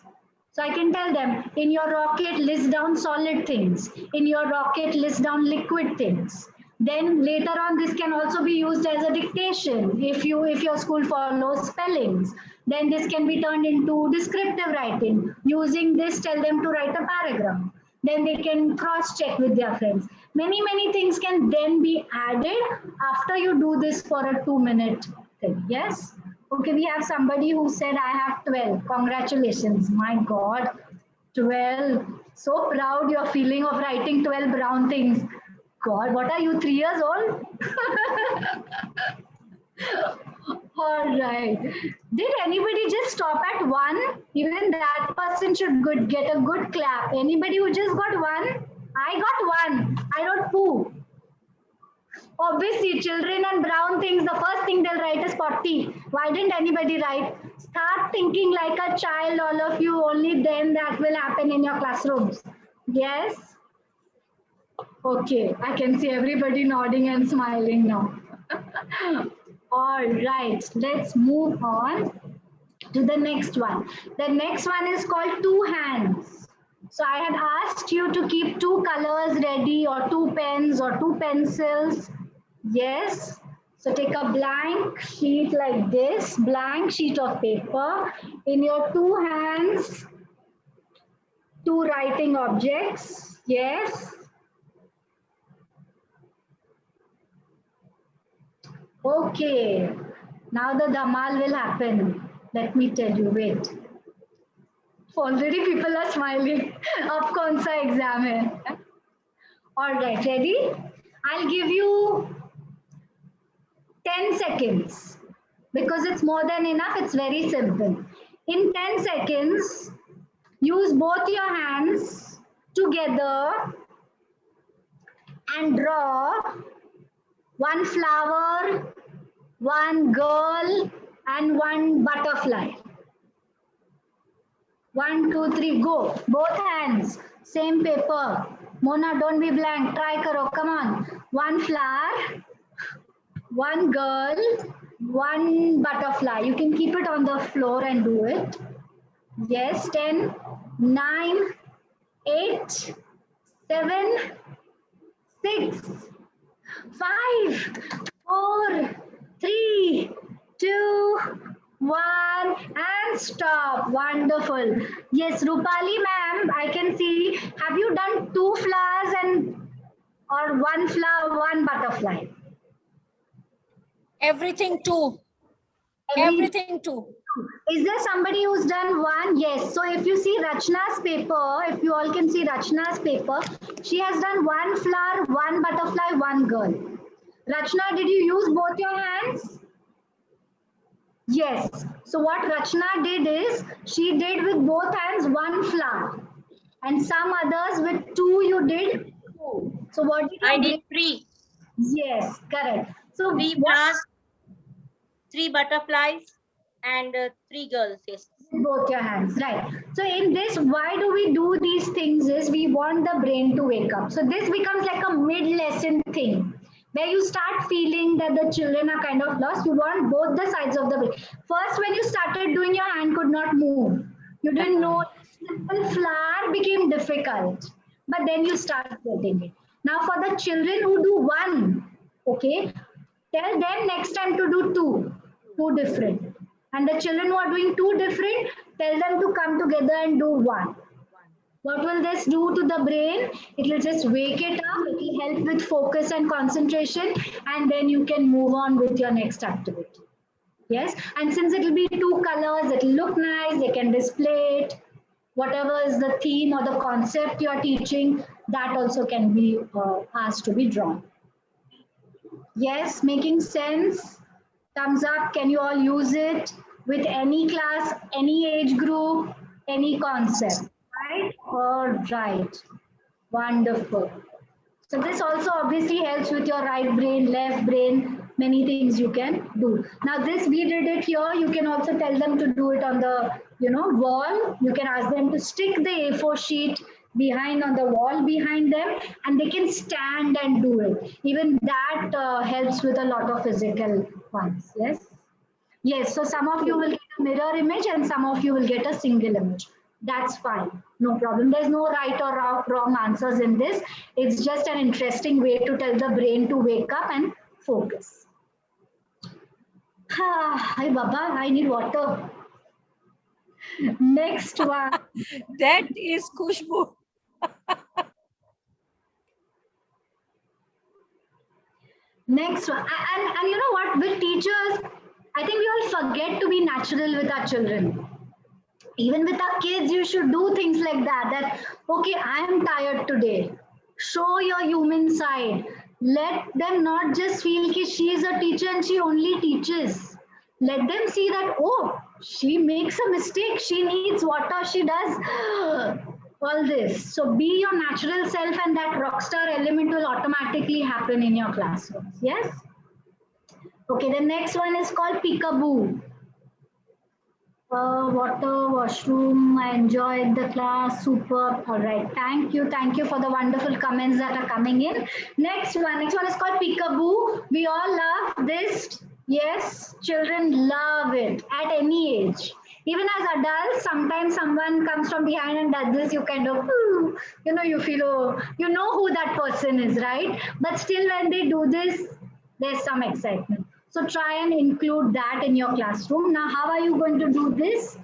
so I can tell them, in your rocket, list down solid things. In your rocket, list down liquid things. Then later on, this can also be used as a dictation. If your school follows spellings, then this can be turned into descriptive writing. Using this, tell them to write a paragraph. Then they can cross-check with their friends. Many things can then be added after you do this for a 2-minute thing. Yes? Okay, we have somebody who said, I have 12. Congratulations. My God, 12. So proud you're feeling of writing 12 brown things. God, what are you, 3 years old? All right. Did anybody just stop at 1? Even that person should get a good clap. Anybody who just got 1? I got 1. I wrote poo. Obviously, children and brown things, the first thing they'll write is potty. Why didn't anybody write? Start thinking like a child, all of you. Only then that will happen in your classrooms. Yes? Okay, I can see everybody nodding and smiling now. All right, let's move on to the next one. The next one is called two hands. So I had asked you to keep 2 colors ready, or 2 pens or 2 pencils. Yes. So take a blank sheet like this, blank sheet of paper. In your 2 hands, 2 writing objects. Yes. Okay. Now the dhamal will happen. Let me tell you, wait. Already people are smiling. Ab kaun sa exam hai? All right, ready? I'll give you 10 seconds because it's more than enough. It's very simple. In 10 seconds, use both your hands together and draw 1 flower, 1 girl, and 1 butterfly. 1, 2, 3, go. Both hands, same paper. Mona, don't be blank. Try karo. Come on. 1 flower, 1 girl, 1 butterfly. You can keep it on the floor and do it. Yes, 10, 9, 8, 7, 6, 5, 4, 3, 2, 1, and stop. Wonderful. Yes, Rupali ma'am, I can see. Have you done 2 flowers or 1 flower, 1 butterfly? Everything too. Everything too. Is there somebody who's done 1? Yes. So if you see Rachna's paper, if you all can see Rachna's paper, she has done 1 flower, 1 butterfly, 1 girl. Rachna, did you use both your hands? Yes. So what Rachna did is, she did with both hands 1 flower. And some others with 2 you did 2. So what did you I do? did 3. Yes, correct. So 3 flowers, 3 butterflies, and 3 girls. Yes. Both your hands, right? So in this, why do we do these things is we want the brain to wake up. So this becomes like a mid-lesson thing where you start feeling that the children are kind of lost. You want both the sides of the brain. First, when you started doing, your hand could not move. You didn't know. Simple flower became difficult. difficult, but then you start getting it. Now for the children who do one, okay, tell them next time to do two different. And the children who are doing two different, tell them to come together and do one. What will this do to the brain? It will just wake it up, it will help with focus and concentration, and then you can move on with your next activity. Yes, and since it will be two colors, it will look nice, they can display it. Whatever is the theme or the concept you are teaching, that also can be asked to be drawn. Yes, making sense? Thumbs up, can you all use it with any class, any age group, any concept? Right? All right. Wonderful. So this also obviously helps with your right brain, left brain, many things you can do. Now this, we did it here. You can also tell them to do it on the, wall. You can ask them to stick the A4 sheet behind on the wall behind them, and they can stand and do it. Even that helps with a lot of physical ones. Yes. Yes. So some of you will get a mirror image and some of you will get a single image. That's fine. No problem. There's no right or wrong answers in this. It's just an interesting way to tell the brain to wake up and focus. Hi, Baba, I need water. Next one. That is Khushbu. Next one. And you know what? With teachers, I think we all forget to be natural with our children. Even with our kids, you should do things like that. Okay, I am tired today. Show your human side. Let them not just feel that she is a teacher and she only teaches. Let them see that, oh, she makes a mistake. She needs water. She does all this. So be your natural self, and that rockstar element will automatically happen in your classrooms. Yes? Okay, the next one is called Peekaboo. Water, washroom, I enjoyed the class, super. All right, thank you for the wonderful comments that are coming in. Next one is called Peekaboo. We all love this. Yes, children love it at any age. Even as adults, sometimes someone comes from behind and does this, you kind of, you feel, oh, you know who that person is, right? But still when they do this, there's some excitement. So try and include that in your classroom. Now, how are you going to do this?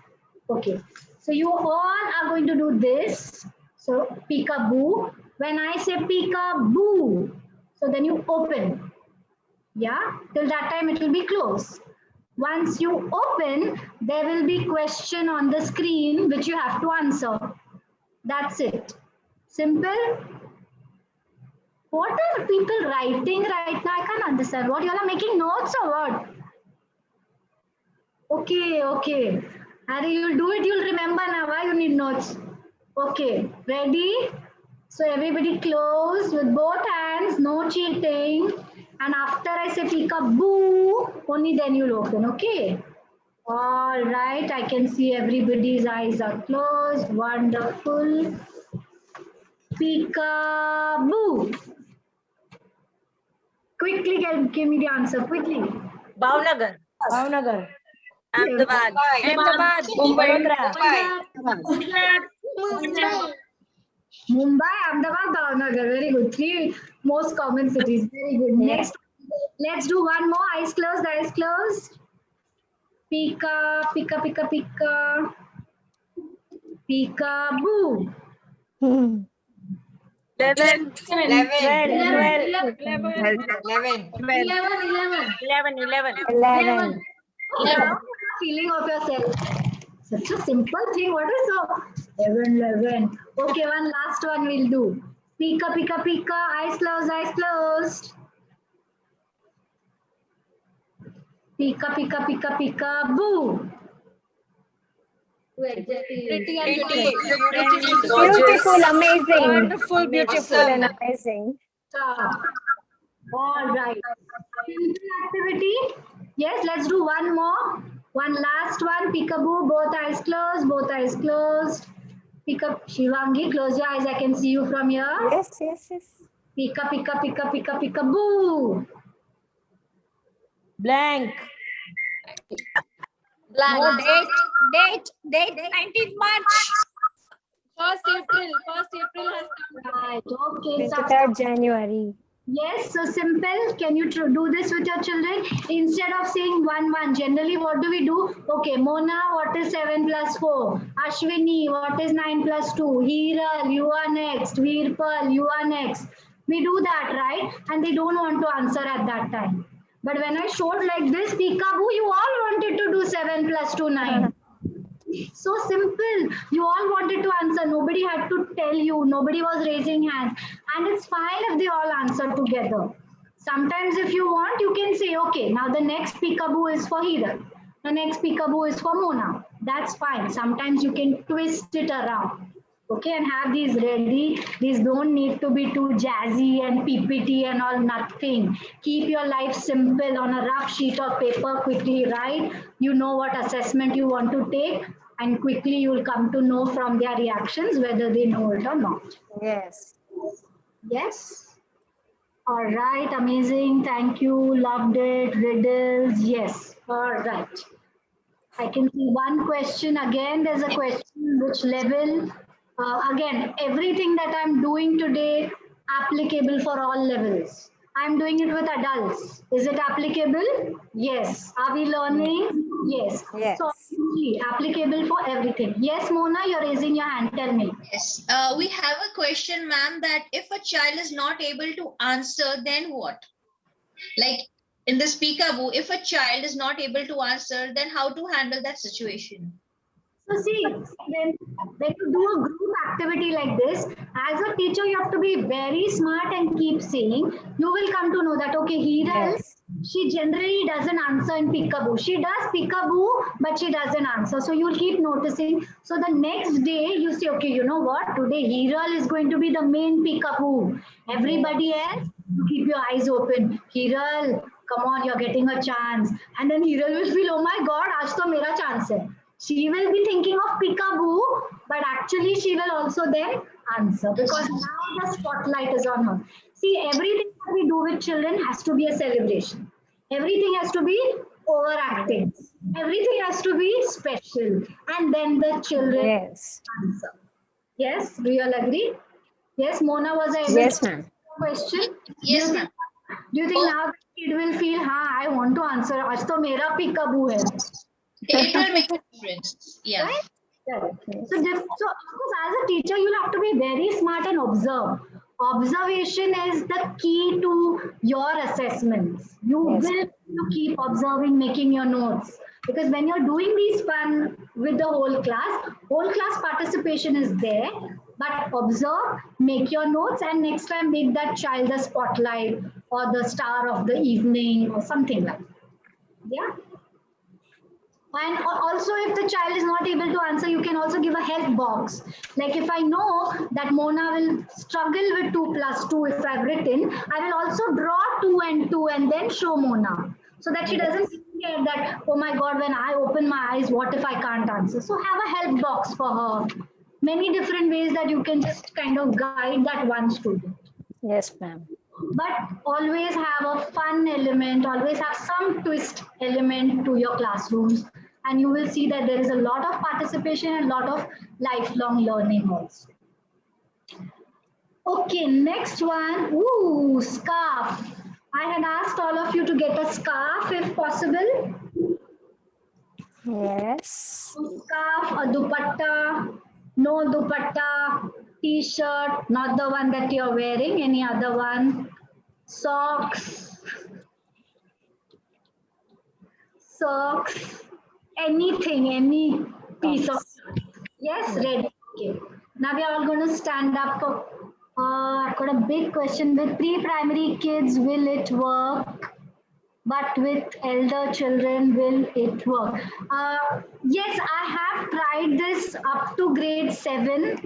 Okay, so you all are going to do this. So peekaboo. When I say peekaboo, so then you open. Yeah, till that time it will be closed. Once you open, there will be question on the screen which you have to answer. That's it. Simple. What are people writing right now? I can't understand. What, you all are making notes or what? Okay. Harry, you'll do it, you'll remember now why you need notes. Okay, ready? So everybody close with both hands, no cheating. And after I say peekaboo, only then you'll open, okay? All right, I can see everybody's eyes are closed. Wonderful. Peekaboo. Quickly give me the answer, quickly. Bhavnagar. Bhavnagar. Ahmedabad. Ahmedabad. Vadodara. Mumbai, Ahmedabad, Bhavnagar. Very good. 3 most common cities. Very good. Next, let's do one more. Eyes closed, eyes closed. Pika, pika, pika, pika. Peekaboo. 11. 11. Feeling of yourself. Such a simple thing. What is so? 11. Okay, one last one we'll do. Pika, pika, pika. Eyes closed, eyes closed. Pika, pika, pika, pika, boo. Pretty and beautiful. Beautiful, amazing. Wonderful, beautiful. And amazing. All right. Simple activity. Yes, let's do one more. One last one. Peekaboo. Both eyes closed. Both eyes closed. Pika. Shivangi, close your eyes. I can see you from here. Yes. Pika, pika, pika, pika, peekaboo. Blank. Blank. Date 19th March. 1st April. right. Okay. 23rd January. Yes, so simple. Can you do this with your children? Instead of saying 1, 1, generally what do we do? Okay, Mona, what is 7 plus 4? Ashwini, what is 9 plus 2? Hiral, you are next. Veerpal, you are next. We do that, right? And they don't want to answer at that time. But when I showed like this, peekaboo, you all wanted to do 7 plus 2, 9. So simple. You all wanted to answer. Nobody had to tell you. Nobody was raising hands. And it's fine if they all answer together. Sometimes if you want, you can say, okay, now the next peekaboo is for Hiral. The next peekaboo is for Mona. That's fine. Sometimes you can twist it around. Okay, and have these ready. These don't need to be too jazzy and PPT and all, nothing. Keep your life simple on a rough sheet of paper, quickly write. You know what assessment you want to take, and quickly you'll come to know from their reactions whether they know it or not. Yes. Yes? All right, amazing. Thank you. Loved it. Riddles. Yes. All right. I can see one question again. There's a question which level. Again, everything that I'm doing today applicable for all levels. I'm doing it with adults. Is it applicable? Yes. Are we learning? Yes. Yes. So obviously applicable for everything. Yes, Mona, you're raising your hand. Tell me. Yes. We have a question, ma'am, that if a child is not able to answer, then what? Like in this peekaboo, if a child is not able to answer, then how to handle that situation? So see, when you do a group activity like this, as a teacher, you have to be very smart and keep saying, you will come to know that, okay, Hiral, Yes. she generally doesn't answer in peekaboo. She does peekaboo, but she doesn't answer. So you'll keep noticing. So the next day you say, okay, you know what? Today Hiral is going to be the main peekaboo. Everybody else, you keep your eyes open. Hiral, come on, you're getting a chance. And then Hiral will feel, oh my God, aaj to mera chance hai. She will be thinking of peekaboo, but actually she will also then answer because now the spotlight is on her. See, everything that we do with children has to be a celebration. Everything has to be overacting. Everything has to be special. And then the children Yes. answer. Yes, do you all agree? Yes, Mona, was I able Yes, to ma'am. answer your question? Yes, ma'am. Do you think now the kid will feel, I want to answer, aaj to mera peekaboo hai. It will make a difference. Yeah. Right? Correct. So, so of course, as a teacher, you'll have to be very smart and observe. Observation is the key to your assessments. You Yes. will to keep observing, making your notes. Because when you're doing these fun with the whole class participation is there. But observe, make your notes, and next time make that child the spotlight or the star of the evening or something like that. Yeah. And also, if the child is not able to answer, you can also give a help box. Like if I know that Mona will struggle with 2 plus 2 if I've written, I will also draw 2 and 2 and then show Mona. So that she doesn't get that, oh my God, when I open my eyes, what if I can't answer? So have a help box for her. Many different ways that you can just kind of guide that one student. Yes, ma'am. But always have a fun element, always have some twist element to your classrooms. And you will see that there is a lot of participation and a lot of lifelong learning also. Okay, next one. Ooh, scarf. I had asked all of you to get a scarf if possible. Yes. Scarf, a dupatta, no dupatta, t-shirt, not the one that you're wearing, any other one. Socks, anything, any piece of, yes, ready. Okay. Now we are all going to stand up. I've got a big question. With pre-primary kids, will it work? But with elder children, will it work? Yes, I have tried this up to grade 7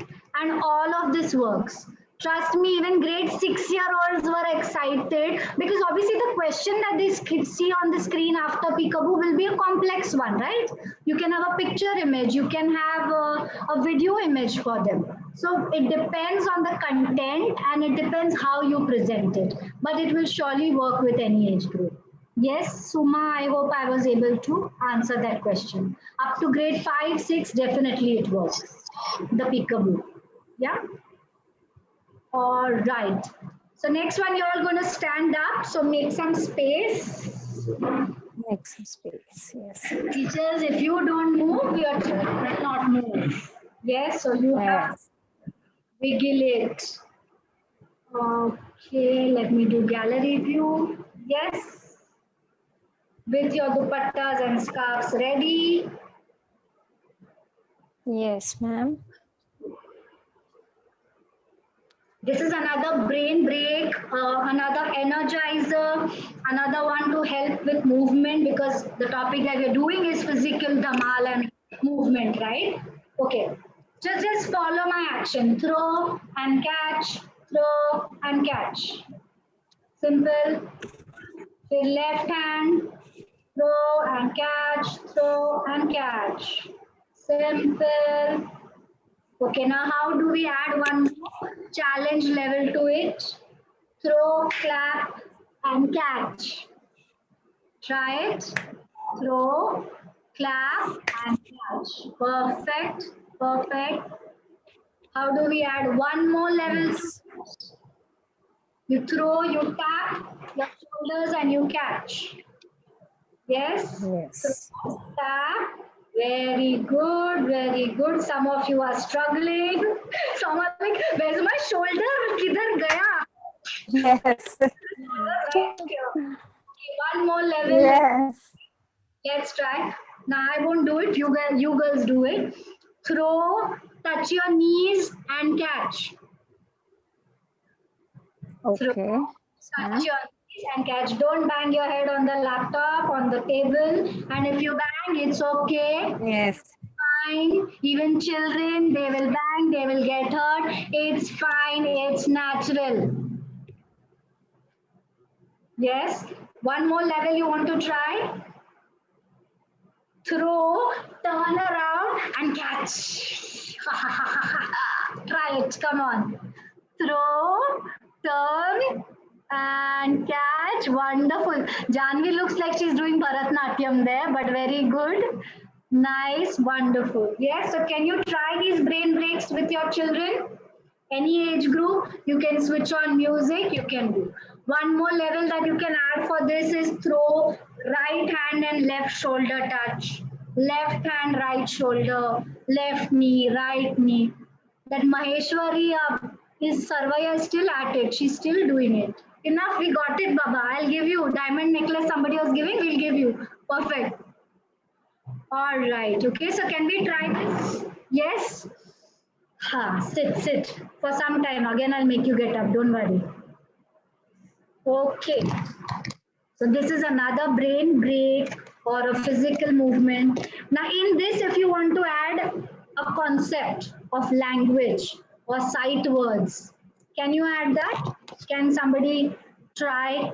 and all of this works. Trust me, even grade 6-year-olds were excited because obviously the question that these kids see on the screen after peekaboo will be a complex one, right? You can have a picture image, you can have a video image for them. So it depends on the content and it depends how you present it. But it will surely work with any age group. Yes, Suma, I hope I was able to answer that question. Up to grade 5, 6, definitely it works. The peekaboo. Yeah. All right. So next one, you're all going to stand up. So make some space. Make some space. Yes. Teachers, if you don't move, your children will not move. Yes, so you have Yes. to wiggle it. Okay, let me do gallery view. Yes. With your dupattas and scarves ready. Yes, ma'am. This is another brain break, another energizer, another one to help with movement, because the topic that we're doing is physical dhamal and movement, right? Okay. Just follow my action. Throw and catch, throw and catch. Simple. With left hand, throw and catch, throw and catch. Simple. Okay, now how do we add one more challenge level to it? Throw, clap, and catch. Try it. Throw, clap, and catch. Perfect. Perfect. How do we add one more level? Yes. You throw, you tap your shoulders, and you catch. Yes? Yes. Tap. Very good, very good. Some of you are struggling. Some are like, where's my shoulder? Kidhar gaya? Yes. Right here. Okay, one more level. Yes. Let's try. Now I won't do it. You girls do it. Throw, touch your knees and catch. Throw, Okay. touch your knees and catch. Don't bang your head on the laptop, on the table. And if you bang, it's okay. Yes. Fine. Even children, they will bang, they will get hurt. It's fine. It's natural. Yes. One more level you want to try? Throw, turn around and catch. Try it. Come on. Throw, turn and catch. Wonderful. Janvi looks like she's doing Bharatnatyam there, but very good. Nice. Wonderful. Yes. So can you try these brain breaks with your children? Any age group, you can switch on music, you can do. One more level that you can add for this is throw, right hand and left shoulder touch. Left hand, right shoulder, left knee, right knee. That Maheshwari is Sarvaya is still at it. She's still doing it. Enough, we got it, Baba. I'll give you diamond necklace somebody was giving, we'll give you. Perfect. All right. Okay, so can we try this? Yes? Sit for some time. Again, I'll make you get up. Don't worry. Okay. So this is another brain break or a physical movement. Now in this, if you want to add a concept of language or sight words, can you add that? Can somebody try?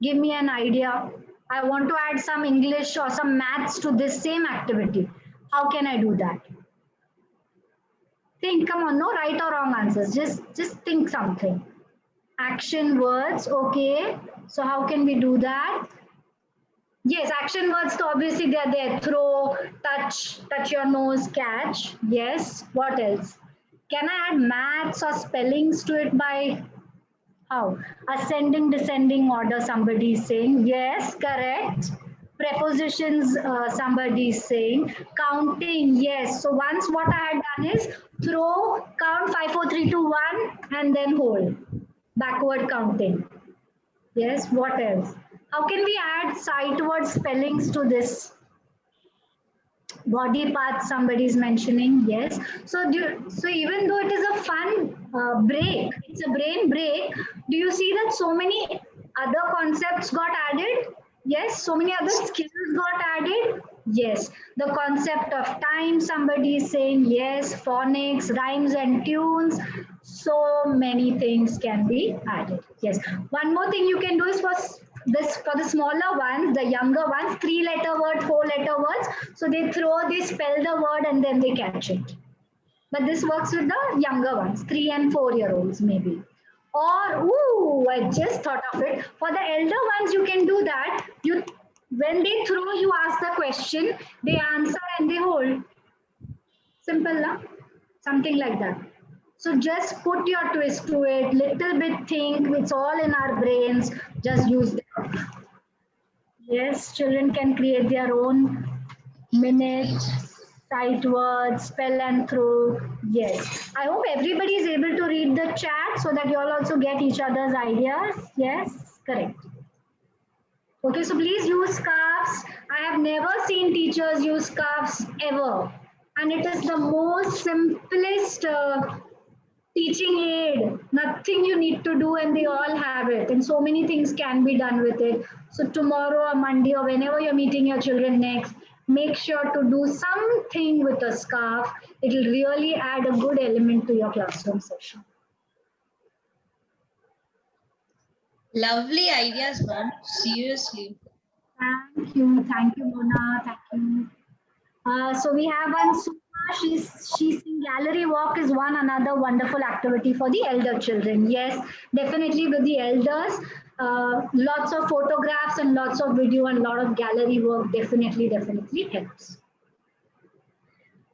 Give me an idea. I want to add some English or some maths to this same activity. How can I do that? Think, come on, no right or wrong answers. Just think something. Action words, okay. So how can we do that? Yes, action words, so obviously they are there. Throw, touch your nose, catch. Yes, what else? Can I add maths or spellings to it by how? Ascending, descending order, somebody is saying. Yes, correct. Prepositions, somebody is saying. Counting, yes. So once what I had done is throw, count 5, 4, 3, 2, 1 and then hold. Backward counting. Yes, what else? How can we add sight word spellings to this? Body parts somebody is mentioning, yes. So even though it is a fun break, it's a brain break, do you see that so many other concepts got added? Yes, so many other skills got added. Yes, the concept of time, somebody is saying, yes, phonics, rhymes and tunes, so many things can be added. Yes, one more thing you can do is for the smaller ones, the younger ones, 3-letter word, 4-letter words. So they spell the word and then they catch it. But this works with the younger ones, 3 and 4-year-olds maybe. Or, ooh, I just thought of it. For the elder ones, you can do that. When they throw, you ask the question, they answer and they hold. Simple, na? Something like that. So just put your twist to it, little bit think, it's all in our brains, just use them. Yes, children can create their own minute, sight words, spell and through. Yes. I hope everybody is able to read the chat so that you all also get each other's ideas. Yes, correct. Okay, so please use scarves. I have never seen teachers use scarves ever. And it is the most simplest teaching aid. Nothing you need to do and they all have it. And so many things can be done with it. So tomorrow or Monday or whenever you're meeting your children next, make sure to do something with a scarf. It will really add a good element to your classroom session. Lovely ideas, ma'am. Seriously. Thank you, Mona. Thank you. So we have one Suma. She's in gallery walk is one another wonderful activity for the elder children. Yes, definitely with the elders. Lots of photographs and lots of video and lot of gallery work definitely helps.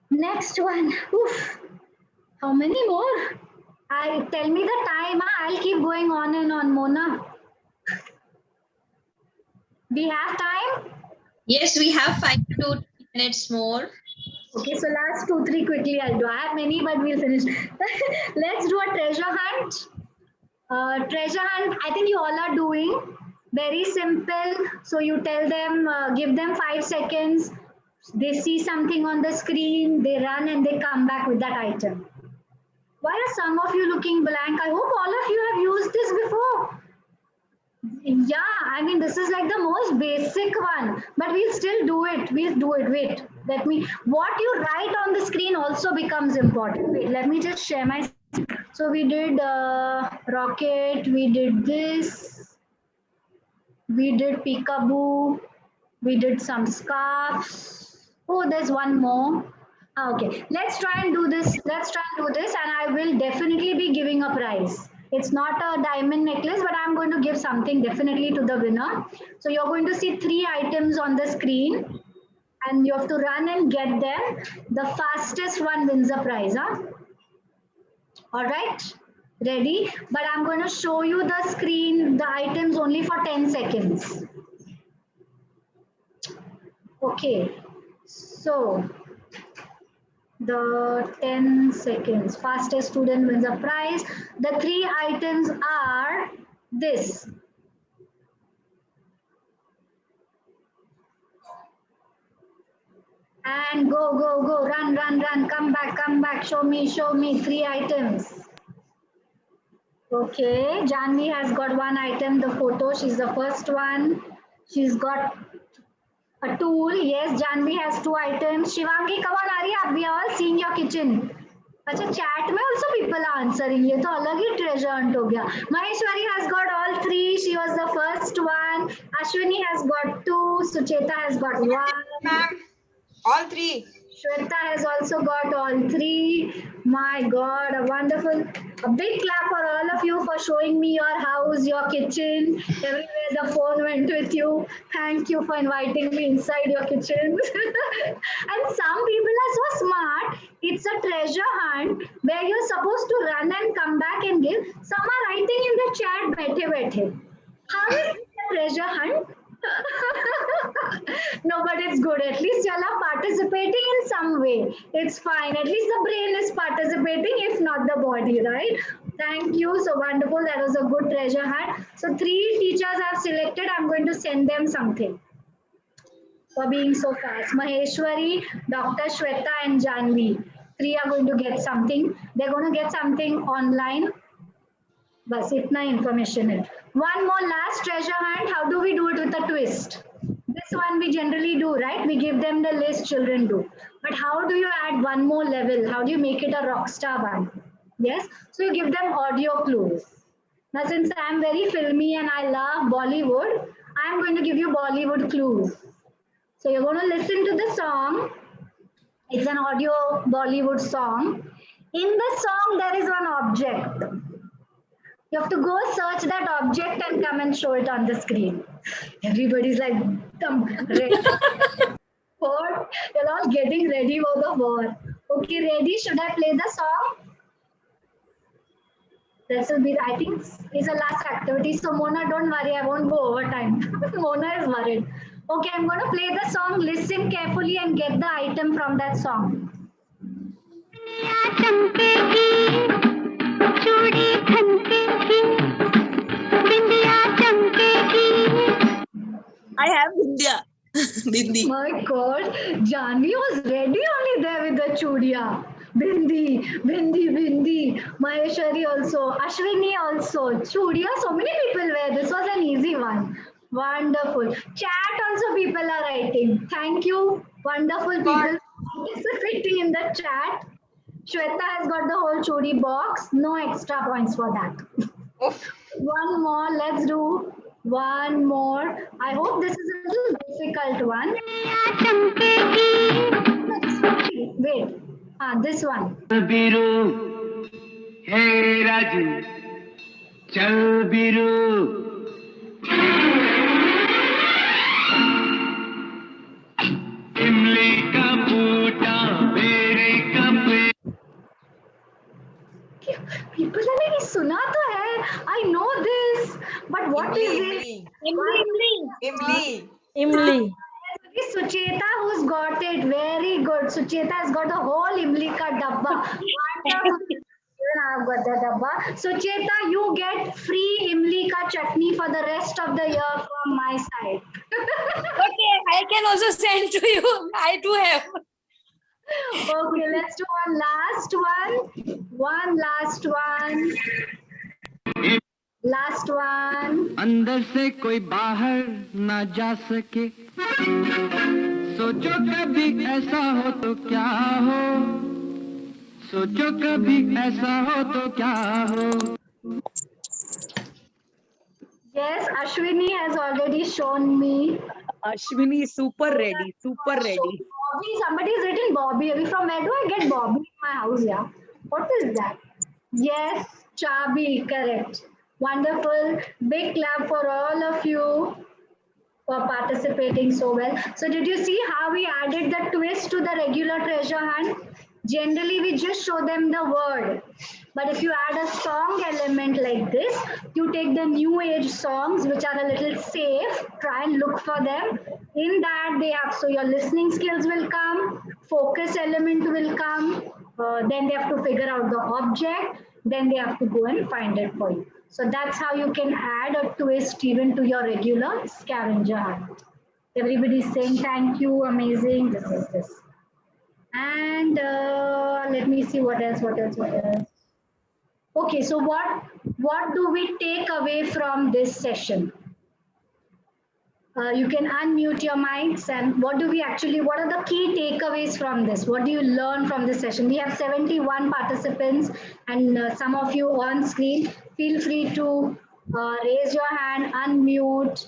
Next one. Oof. How many more? Tell me the time. I'll keep going on and on, Mona. We have time? Yes, we have 5 to 2 minutes more. Okay, so last 2, 3 quickly I'll do. I have many, but we'll finish. Let's do a treasure hunt. Treasure hunt, I think you all are doing. Very simple. So you tell them, give them 5 seconds. They see something on the screen, they run and they come back with that item. Why are some of you looking blank? I hope all of you have used this before. Yeah, I mean, this is like the most basic one, but we'll still do it. We'll do it. Wait, what you write on the screen also becomes important. Wait, let me just share my. So we did rocket, we did this, we did peekaboo, we did some scarves. Oh, there's one more. Okay, let's try and do this. And I will definitely be giving a prize. It's not a diamond necklace, but I'm going to give something definitely to the winner. So you're going to see 3 items on the screen and you have to run and get them. The fastest one wins a prize. Huh? All right, ready? But I'm going to show you the screen, the items only for 10 seconds. Okay, so the 10 seconds. Fastest student wins a prize. The 3 items are this. And go, run, come back, show me, 3 items. Okay, Janvi has got 1 item, the photo, she's the first one. She's got a tool. Yes, Janvi has 2 items. Shivangi, come on, Arya, we are all seeing your kitchen. Acha, chat mein also people are answering. Ye to alag hi treasure hunt ho gaya. Maheshwari has got all 3. She was the first one. Ashwini has got 2. Sucheta has got 1. All 3. Shweta has also got all 3. My God, a wonderful. A big clap for all of you for showing me your house, your kitchen, everywhere the phone went with you. Thank you for inviting me inside your kitchen. And some people are so smart. It's a treasure hunt where you're supposed to run and come back and give. Some are writing in the chat, baithe. How is it a treasure hunt? No, but it's good. At least you all are participating in some way. It's fine. At least the brain is participating, if not the body, right? Thank you. So wonderful. That was a good treasure hunt. So 3 teachers have selected. I'm going to send them something for being so fast. Maheshwari, Dr. Shweta and Janvi. 3 are going to get something. They're going to get something online. Bas, itna information hai. One more last treasure hunt. How do we do it with a twist? This one we generally do, right? We give them the list, children do. But how do you add one more level? How do you make it a rock star one? Yes? So you give them audio clues. Now since I'm very filmy and I love Bollywood, I'm going to give you Bollywood clues. So you're going to listen to the song. It's an audio Bollywood song. In the song, there is one object. You have to go search that object and come and show it on the screen. Everybody's like, ready. You're all getting ready for the war. Okay, ready? Should I play the song? This will be, I think, is the last activity. So Mona, don't worry, I won't go overtime. Mona is worried. Okay, I'm going to play the song. Listen carefully and get the item from that song. I have India. Bindi. My God, Janvi was ready only there with the chudiya. Bindi, Bindi, Bindi. Maheshwari also. Ashwini also. Chudiya, so many people wear. This was an easy one. Wonderful. Chat also people are writing. Thank you. Wonderful people participating in the chat. Shweta has got the whole chudi box. No extra points for that. One more. Let's do one more. I hope this is a little difficult one. Wait. This one. Biru, hey Raju, chal Biru. इमली का बूटा बेड़े का People have maybe suna to hai. I know this, but what is it? Imli. Sucheta who's got it. Very good. Sucheta has got the whole Imli ka dabba. Even I've got the dabba. Sucheta, you get free Imli ka chutney for the rest of the year from my side. Okay, I can also send to you. I do have. Okay, let's do one last one. One last one. Last one. अंदर से कोई बाहर ना जा सके सोचो कभी ऐसा हो तो क्या हो सोचो कभी ऐसा हो तो क्या हो Yes, Ashwini has already shown me. Ashwini is super ready, super ready. Bobby, somebody has written Bobby. From where do I get Bobby in my house? Yeah. What is that? Yes, Chabi, correct. Wonderful. Big clap for all of you for participating so well. So did you see how we added the twist to the regular treasure hunt? Generally, we just show them the word. But if you add a song element like this, you take the new age songs, which are a little safe, try and look for them. In that, they have, so your listening skills will come, focus element will come, then they have to figure out the object, then they have to go and find it for you. So that's how you can add a twist even to your regular scavenger hunt. Everybody's saying thank you, amazing, this is this. And let me see what else. Okay, so what do we take away from this session? You can unmute your mics, and what are the key takeaways from this? What do you learn from this session? We have 71 participants and some of you on screen. Feel free to raise your hand, unmute.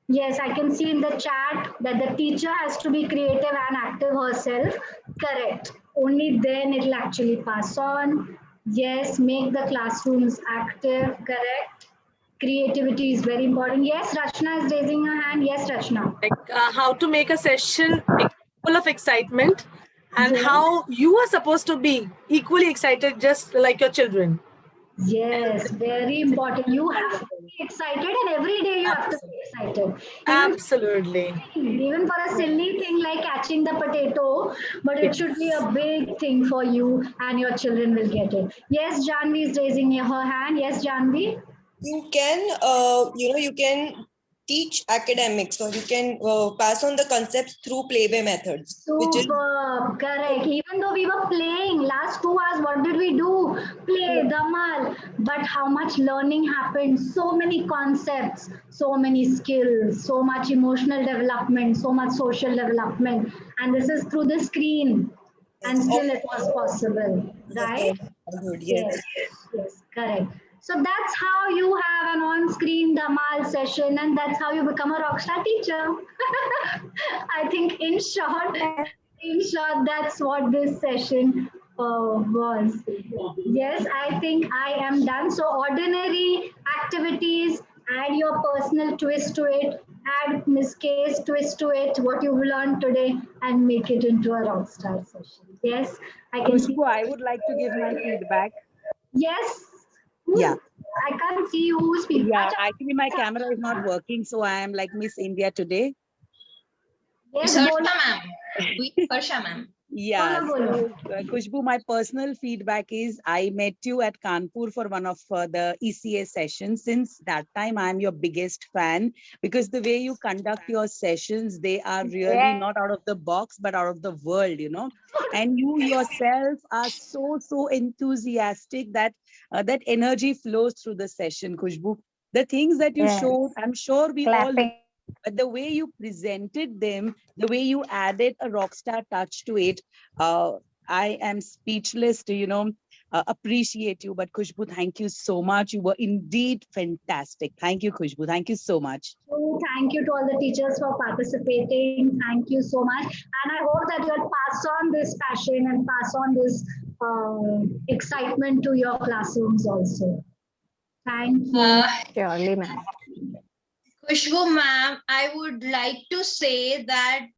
Yes, I can see in the chat that the teacher has to be creative and active herself. Correct. Only then it will actually pass on. Yes, make the classrooms active. Correct. Creativity is very important. Yes, Rachna is raising her hand. Yes, Rachna. Like how to make a session full of excitement and how you are supposed to be equally excited just like your children. Yes, very important. You have to be excited and every day you have to be excited. Absolutely. Even for a silly thing like catching the potato, but it should be a big thing for you and your children will get it. Yes, Janvi is raising her hand. Yes, Janvi. You can, you can teach academics or you can pass on the concepts through playway methods. Super, correct. Even though we were playing last 2 hours, what did we do? Play, Damal. But how much learning happened? So many concepts, so many skills, so much emotional development, so much social development. And this is through the screen. And still it was possible, right? Yes, correct. So that's how you have an on-screen Damal session and that's how you become a rockstar teacher. I think in short, that's what this session was. Yes, I think I am done. So ordinary activities, add your personal twist to it, add Miss K's twist to it, what you've learned today, and make it into a rockstar session. Yes, I can see. Khushbu, I would like to give my feedback. Yes. Yeah. I can't see who's speaking. Yeah, Acha, actually my camera is not working, so I am like Miss India today. yes, Harsha bolo. ma'am. We Harsha ma'am. Yeah, Bolo, bolo. so Khushbu, my personal feedback is I met you at Kanpur for one of the ECA sessions. Since that time, I'm your biggest fan because the way you conduct your sessions, they are really not out of the box, but out of the world, you know. And you yourself are so enthusiastic that that energy flows through the session, Khushbu. The things that you Yes. showed, I'm sure we all, Clapping. but the way you presented them, the way you added a rock star touch to it, I am speechless to, appreciate you. But Khushbu, thank you so much. You were indeed fantastic. Thank you, Khushbu. Thank you so much. So thank you to all the teachers for participating. Thank you so much. And I hope that you'll pass on this passion and pass on this excitement to your classrooms also. Thank you. Surely, ma'am. Khushbu ma'am, I would like to say that